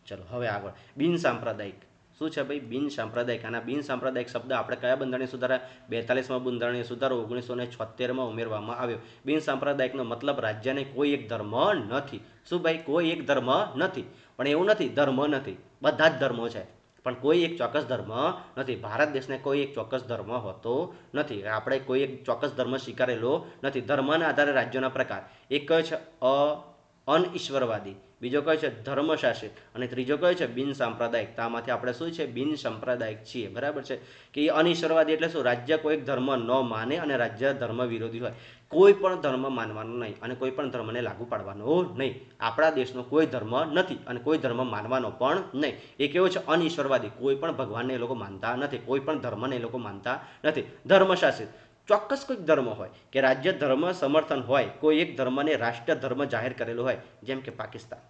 S1: ચલો હવે આગળ. બિન સાંપ્રદાયિક. શું છે ભાઈ? બિન સાંપ્રદાયિક. આના બિન સાંપ્રદાયિક શબ્દ આપણે કયા બંધારણીય સુધારા? 42માં બંધારણીય સુધારો 1976માં ઉમેરવામાં આવ્યો. બિન સાંપ્રદાયિકનો મતલબ રાજ્યને કોઈ એક ધર્મ નથી. શું ભાઈ? કોઈ એક ધર્મ નથી. પણ એવું નથી ધર્મ નથી, બધા જ ધર્મો છે, પણ કોઈ એક ચોક્કસ ધર્મ નથી. ભારત દેશને કોઈ એક ચોક્કસ ધર્મ હોતો નથી. આપણે કોઈ એક ચોક્કસ ધર્મ સ્વીકારેલો નથી. ધર્મના આધારે રાજ્યોના પ્રકાર. એક કયો છે? અનઈશ્વરવાદી. બીજો કયો છે? ધર્મશાસિત. અને ત્રીજો કયો છે? બિન સાંપ્રદાયિક. તો આમાંથી આપણે શું છે? બિન સાંપ્રદાયિક છીએ. બરાબર છે. કે અનઈશ્વરવાદી એટલે શું? રાજ્ય કોઈ ધર્મ ન માને અને રાજ્ય ધર્મ વિરોધી હોય. કોઈ પણ ધર્મ માનવાનો નહીં અને કોઈ પણ ધર્મને લાગુ પાડવાનો નહીં. આપણા દેશનો કોઈ ધર્મ નથી અને કોઈ ધર્મ માનવાનો પણ નહીં. એ કેવો છે? અનઈશ્વરવાદી. કોઈ પણ ભગવાનને એ લોકો માનતા નથી, કોઈ પણ ધર્મને એ લોકો માનતા નથી. ધર્મશાસિત, ચોક્કસ કોઈક ધર્મ હોય, કે રાજ્ય ધર્મ સમર્થન હોય, કોઈ એક ધર્મને રાષ્ટ્ર ધર્મ જાહેર કરેલો હોય, જેમ કે પાકિસ્તાન.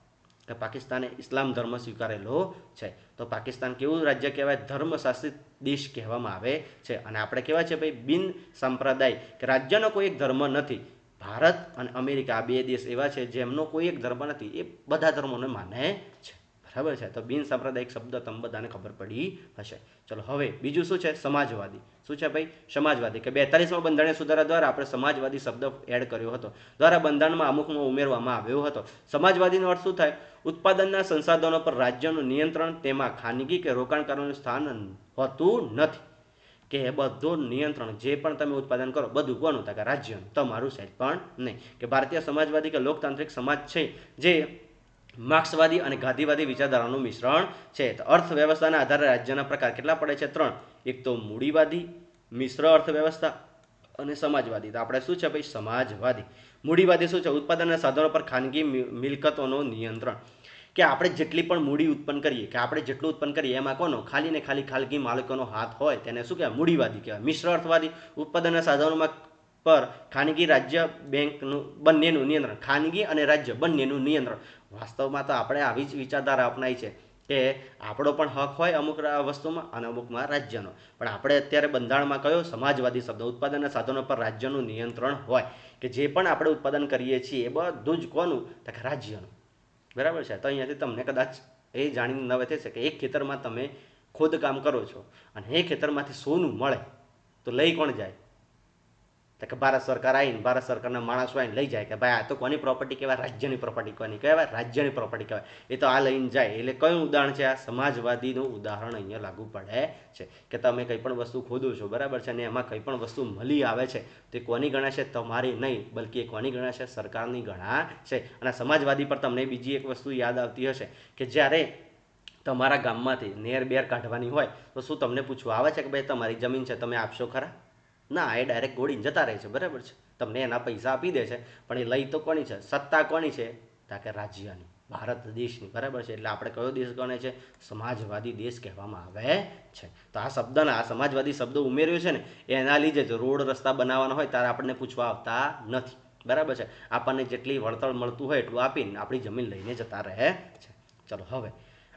S1: કે પાકિસ્તાને ઇસ્લામ ધર્મ સ્વીકારેલો છે. તો પાકિસ્તાન કેવું રાજ્ય કહેવાય? ધર્મશાસિત દેશ કહેવામાં આવે છે. અને આપણે કેવા છે ભાઈ? બિન સાંપ્રદાયિક, કે રાજ્યનો કોઈ એક ધર્મ નથી. ભારત અને અમેરિકા આ બે દેશ એવા છે જેમનો કોઈ એક ધર્મ નથી, એ બધા ધર્મોને માને છે. બરાબર છે. તો બિન સાંપ્રદાયિક શબ્દ તમે બધાને ખબર પડી હશે. ચલો હવે બીજું શું છે? સમાજવાદી. શું છે ભાઈ? સમાજવાદી. કે 42માં બંધારણીય સુધારા દ્વારા આપણે સમાજવાદી શબ્દ એડ કર્યો હતો, દ્વારા બંધારણમાં અમુકમાં ઉમેરવામાં આવ્યો હતો. સમાજવાદીનો અર્થ શું થાય? ઉત્પાદનના સંસાધનો પર રાજ્યનું નિયંત્રણ, તેમાં ખાનગી કે રોકાણકારોનું સ્થાન હોતું નથી. કે બધું નિયંત્રણ, જે પણ તમે ઉત્પાદન કરો બધું કોનું? કે રાજ્યનું, તમારું સહેજ પણ નહીં. કે ભારતીય સમાજવાદી કે લોકતાંત્રિક સમાજ છે જે માર્ક્સવાદી અને ગાંધીવાદી વિચારધારાનું મિશ્રણ છે. તો અર્થવ્યવસ્થાના આધારે રાજ્યના પ્રકાર કેટલા પડે છે? 3. એક તો મૂડીવાદી, મિશ્ર અર્થવ્યવસ્થા અને સમાજવાદી. તો આપણે શું છે ભાઈ? સમાજવાદી. મૂડીવાદી શું છે? ઉત્પાદનના સાધનો પર ખાનગી મિલકતોનું નિયંત્રણ. કે આપણે જેટલી પણ મૂડી ઉત્પન્ન કરીએ, કે આપણે જેટલું ઉત્પન્ન કરીએ એમાં કોનો? ખાલી ને ખાલી ખાનગી માલિકોનો હાથ હોય, તેને શું કહેવાય? મૂડીવાદી કહેવાય. મિશ્ર અર્થવાદી, ઉત્પાદનના સાધનોમાં પર ખાનગી રાજ્ય બેંકનું બંનેનું નિયંત્રણ. ખાનગી અને રાજ્ય બંનેનું નિયંત્રણ. વાસ્તવમાં તો આપણે આવી જ વિચારધારા અપનાવી છે કે આપણો પણ હક હોય અમુક વસ્તુમાં અને અમુકમાં રાજ્યનો. પણ આપણે અત્યારે બંધારણમાં કયો? સમાજવાદી શબ્દ. ઉત્પાદનના સાધનો પર રાજ્યનું નિયંત્રણ હોય, કે જે પણ આપણે ઉત્પાદન કરીએ છીએ એ બધું જ કોનું? તો કે રાજ્યનું. બરાબર છે. તો અહીંયાથી તમને કદાચ એ જાણીને નવે થશે કે એક ખેતરમાં તમે ખોદકામ કરો છો અને એ ખેતરમાંથી સોનું મળે તો લઈ કોણ જાય? તો કે ભારત સરકાર આવીને, ભારત સરકારના માણસો આવીને લઈ જાય કે ભાઈ આ તો કોની પ્રોપર્ટી કહેવાય? રાજ્યની પ્રોપર્ટી. કોની કહેવાય? રાજ્યની પ્રોપર્ટી કહેવાય. એ તો આ લઈને જાય. એટલે કયું ઉદાહરણ છે? આ સમાજવાદીનું ઉદાહરણ અહીંયા લાગુ પડે છે. કે તમે કંઈ પણ વસ્તુ ખોદો છો, બરાબર છે, અને એમાં કંઈ પણ વસ્તુ મળી આવે છે તો એ કોની ગણાશે? તમારી નહીં, બલકે એ કોની ગણાશે? સરકારની ગણાશે. અને સમાજવાદી પર તમને બીજી એક વસ્તુ યાદ આવતી હશે કે જ્યારે તમારા ગામમાંથી નેર બેર કાઢવાની હોય તો શું તમને પૂછવા આવે છે કે ભાઈ તમારી જમીન છે, તમે આપશો ખરા? ના, એ ડાયરેક્ટ ગોળીને જતા રહે છે. બરાબર છે. તમને એના પૈસા આપી દે છે, પણ એ લઈ તો કોની છે? સત્તા કોની છે? કે રાજ્યની, ભારત દેશની. બરાબર છે. એટલે આપણે કયો દેશ ગણે છે? સમાજવાદી દેશ કહેવામાં આવે છે. તો આ શબ્દના, આ સમાજવાદી શબ્દ ઉમેર્યો છે ને એના લીધે જ રોડ રસ્તા બનાવવાના હોય ત્યારે આપણને પૂછવા આવતા નથી. બરાબર છે. આપણને જેટલી વળતર મળતું હોય એટલું આપીને આપણી જમીન લઈને જતા રહે છે. ચલો હવે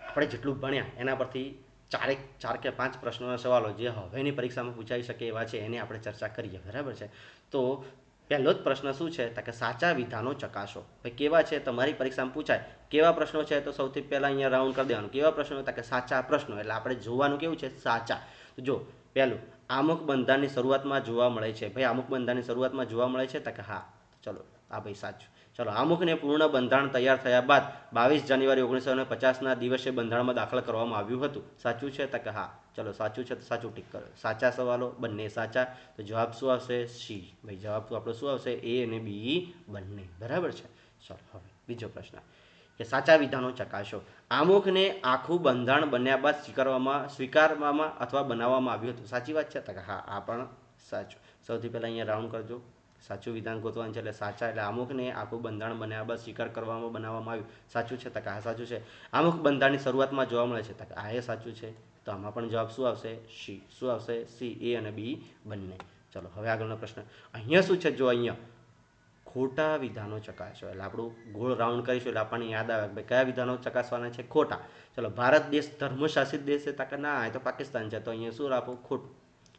S1: આપણે જેટલું ભણ્યા એના પરથી 4 કે 5 પ્રશ્નોના સવાલો જે હવેની પરીક્ષામાં પૂછાઈ શકે એવા છે એની આપણે ચર્ચા કરીએ. બરાબર છે. તો પહેલો જ પ્રશ્ન શું છે? તો કે સાચા વિધાનો ચકાસો. ભાઈ કેવા છે? તમારી પરીક્ષામાં પૂછાય કેવા પ્રશ્નો છે? તો સૌથી પહેલાં અહીંયા રાઉન્ડ કરી દેવાનું. કેવા પ્રશ્નો? તો કે સાચા પ્રશ્નો. એટલે આપણે જોવાનું કેવું છે? સાચા. તો જો પહેલું, આમુખ બંધારણની શરૂઆતમાં જોવા મળે છે. ભાઈ આમુખ બંધારણની શરૂઆતમાં જોવા મળે છે? તો કે હા. ચલો આ ભાઈ સાચું. ચલો, આમુખને પૂર્ણ બંધારણ તૈયાર થયા બાદ 22 જાન્યુઆરી 1950ના દિવસે બંધારણમાં દાખલ કરવામાં આવ્યું હતું. સાચું છે? તો કે હા. ચલો, સાચું છે તો સાચું ટીક કરો. સાચા સવાલો બંને સાચા, તો જવાબ શું આવશે? સી. ભાઈ જવાબ તો આપણો શું આવશે? એ અને બી બંને. બરાબર છે. ચલો, હવે બીજો પ્રશ્ન કે સાચા વિધાનો ચકાસો. આમુખને આખું બંધારણ બન્યા બાદ સ્વીકારવામાં અથવા બનાવવામાં આવ્યું હતું. સાચી વાત છે? તો કે હા, આ પણ સાચું. સૌથી પહેલાં અહીંયા રાઉન્ડ કરજો. સાચું વિધાન ગોતવાનું છે એટલે સાચા, એટલે આમુખને આખું બંધારણ બન્યા બાદ સ્વીકાર કરવામાં બનાવવામાં આવ્યું. સાચું છે? તો કે હા સાચું છે. આમુખ બંધારણની શરૂઆતમાં જોવા મળે છે. તો કે આ એ સાચું છે. તો આમાં પણ જવાબ શું આવશે? સી. શું આવશે? સી. એ અને બી બંને. ચલો, હવે આગળનો પ્રશ્ન. અહીંયા શું છે? જો અહીંયા ખોટા વિધાનો ચકાસો. એટલે આપણું ગોળ રાઉન્ડ કરીશું એટલે આપણને યાદ આવે કે ભાઈ કયા વિધાનો ચકાસવાના છે? ખોટા. ચલો, ભારત દેશ ધર્મશાસિત દેશ છે? તો કે ના, એ તો પાકિસ્તાન છે. તો અહીંયા શું રાખો? ખોટું.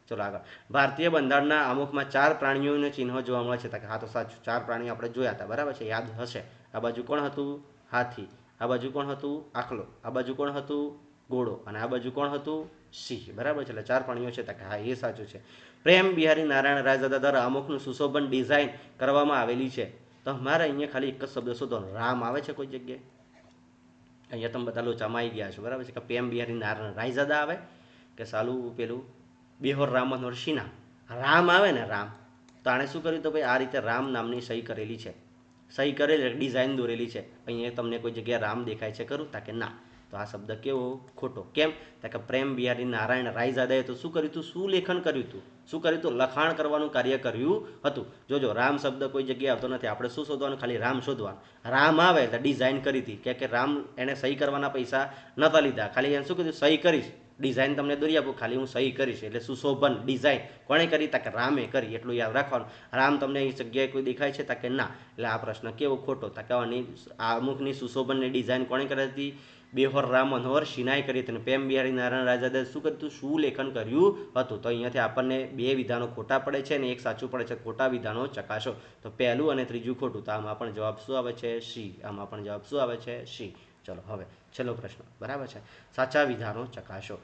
S1: ચલો આગળ. ભારતીય બંધારણના આમુખમાં 4 પ્રાણીઓને ચિહ્નો જોવા મળે છે. તો કે હા, તો સાચું. 4 પ્રાણીઓ આપણે જોયા હતા. બરાબર છે? યાદ હશે. આ બાજુ કોણ હતું? હાથી. આ બાજુ કોણ હતું? આખલો. આ બાજુ કોણ હતું? ઘોડો. અને આ બાજુ કોણ હતું? સિંહ. બરાબર છે? એટલે 4 પ્રાણીઓ છે. તો કે હા, એ સાચું છે. પ્રેમ બિહારી નારાયણ રાયજાદા દ્વારા આમુખનું સુશોભન ડિઝાઇન કરવામાં આવેલી છે. તો અમારે અહીંયા ખાલી એક જ શબ્દ શોધો. રામ આવે છે કોઈ જગ્યાએ? અહીંયા તમે બધા લોચામાં આવી ગયા છો. બરાબર છે? કે પ્રેમ બિહારી નારાયણ રાયજાદા આવે કે સાલું પેલું બેહોર રામ મનોહર સિન્હા? રામ આવે ને, રામ. તો આણે શું કર્યું? તો ભાઈ આ રીતે રામ નામની સહી કરેલી છે. સહી કરેલી ડિઝાઇન દોરેલી છે. અહીંયા તમને કોઈ જગ્યાએ રામ દેખાય છે ખરું? તાકે ના. તો આ શબ્દ કેવો? ખોટો. કેમ? કે પ્રેમ બિહારી નારાયણ રાયજાદાએ તો શું કર્યું હતું? સુલેખન કર્યું હતું. શું કર્યું હતું? લખાણ કરવાનું કાર્ય કર્યું હતું. જોજો, રામ શબ્દ કોઈ જગ્યાએ આવતો નથી. આપણે શું શોધવાનું? ખાલી રામ શોધવાનું. રામ આવે એટલે ડિઝાઇન કરી હતી કે રામ એને સહી કરવાના પૈસા નહોતા લીધા. ખાલી એને શું કીધું? સહી કરીશ, ડિઝાઇન તમને દોરી આપું, ખાલી હું સહી કરીશ. એટલે સુશોભન ડિઝાઇન કોણે કરી? તાકે રામે કરી. એટલું યાદ રાખવાનું. રામ તમને એ જગ્યાએ કોઈ દેખાય છે? તાકે ના. એટલે આ પ્રશ્ન કેવો? ખોટો. તાકે આમુખની સુશોભનની ડિઝાઇન કોણે કરી હતી? બેહોર રામ મનોહર સિન્હાએ કરી હતી. અને પ્રેમ બિહારી નારાયણ રાયજાદાએ શું કર્યું હતું? સુલેખન કર્યું હતું. તો અહીંયાથી આપણને 2 વિધાનો ખોટા પડે છે અને 1 સાચું પડે છે. ખોટા વિધાનો ચકાસો. તો પહેલું અને ત્રીજું ખોટું. તો આમાં પણ જવાબ શું આવે છે? સી. આમાં પણ જવાબ શું આવે છે? સી. ચલો, હવે છેલ્લો પ્રશ્ન. બરાબર છે? સાચા વિધાનો ચકાસો.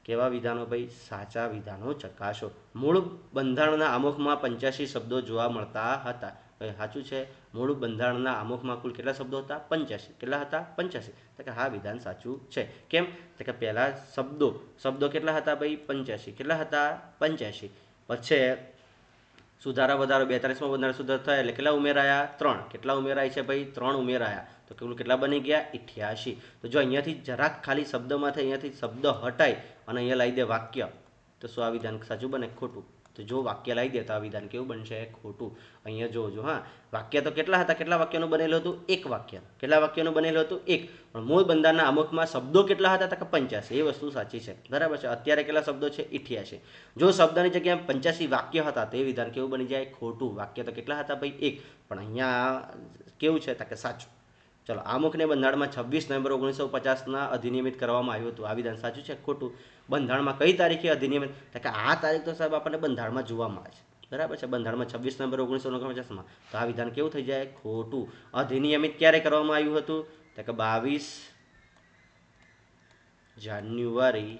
S1: કેવા વિધાનો ભાઈ? સાચા વિધાનો ચકાસો. મૂળ બંધારણના આમુખમાં 85 શબ્દો જોવા મળતા હતા. સાચું છે? મૂળ બંધારણના આમુખમાં કુલ કેટલા શબ્દો હતા? 85. કેટલા હતા? 85. તો કે હા, વિધાન સાચું છે. કેમ? તો કે પહેલા શબ્દો કેટલા હતા ભાઈ? 85. કેટલા હતા? 85. પછી સુધારા વધારો 42માં બંધારણ સુધારો થયા એટલે કેટલા ઉમેરાયા? 3. કેટલા ઉમેરાય છે ભાઈ? 3 ઉમેરાયા. તો કુલ કેટલા બની ગયા? 88. તો જો અહીંયાથી જરાક ખાલી શબ્દમાંથી અહીંયાથી શબ્દ હટાય અને અહીંયા લાવી દે વાક્ય, તો શું આ વિધાન સાચું બને? ખોટું. તો જો વાક્ય લાવી દે તો આ વિધાન કેવું બનશે? ખોટું. અહીંયા જોજો. હા, વાક્ય તો કેટલા હતા? કેટલા વાક્યનું બનેલું હતું? 1 વાક્ય. કેટલા વાક્યનું બનેલું હતું? 1. પણ મૂળ બંધારણના આમુખમાં શબ્દો કેટલા હતા? તો કે 85. એ વસ્તુ સાચી છે. બરાબર છે? અત્યારે કેટલા શબ્દો છે? 88. જો શબ્દની જગ્યાએ 85 વાક્ય હતા તો એ વિધાન કેવું બની જાય? ખોટું. વાક્ય તો કેટલા હતા ભાઈ? 1. પણ અહીંયા કેવું છે? તો કે સાચું. ચલો, આમુખને બંધારણમાં 26 નવેમ્બર 1950ના અધિનિયમિત કરવામાં આવ્યું હતું. આ વિધાન સાચું છે? ખોટું. બંધારણમાં કઈ તારીખે અધિનિયમિત? કે આ તારીખ તો સાહેબ આપણને બંધારણમાં જોવા મળે છે. બરાબર છે? બંધારણમાં 26 નવેમ્બર 1949માં. તો આ વિધાન કેવું થઈ જાય? ખોટું. અધિનિયમિત ક્યારે કરવામાં આવ્યું હતું? તો કે 22 જાન્યુઆરી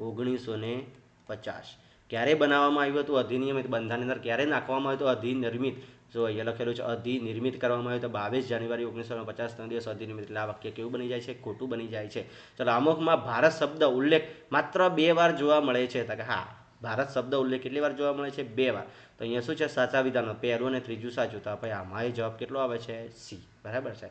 S1: 1950. ક્યારે બનાવવામાં આવ્યું હતું અધિનિયમિત? બંધારણની અંદર ક્યારે નાખવામાં આવ્યું હતું અધિનિર્મિત? જો અહીંયા લખેલું છે અધિનિર્મિત કરવામાં આવ્યું તો 22 જાન્યુઆરી 1950ના દિવસ અધિનિર્મિત. એટલે આ વાક્ય કેવું બની જાય છે? ખોટું બની જાય છે. ચલો, આમુખમાં ભારત શબ્દ ઉલ્લેખ માત્ર 2 વાર જોવા મળે છે. તો કે હા, ભારત શબ્દ ઉલ્લેખ કેટલી વાર જોવા મળે છે? 2 વાર. તો અહીંયા શું છે? સાચા વિધાનો. પહેલું અને ત્રીજું સાચું. તો ભાઈ આમાં જવાબ કેટલો આવે છે? સી. બરાબર છે?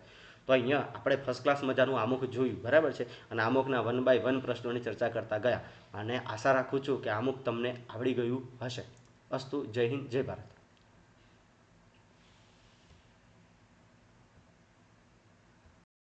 S1: તો અહીંયા આપણે ફર્સ્ટ ક્લાસ મજાનું આમુખ જોયું. બરાબર છે? અને આમુખના 1 બાય 1 પ્રશ્નોની ચર્ચા કરતા ગયા. અને આશા રાખું છું કે આમુખ તમને આવડી ગયું હશે. અસ્તુ. જય હિન્દ, જય ભારત.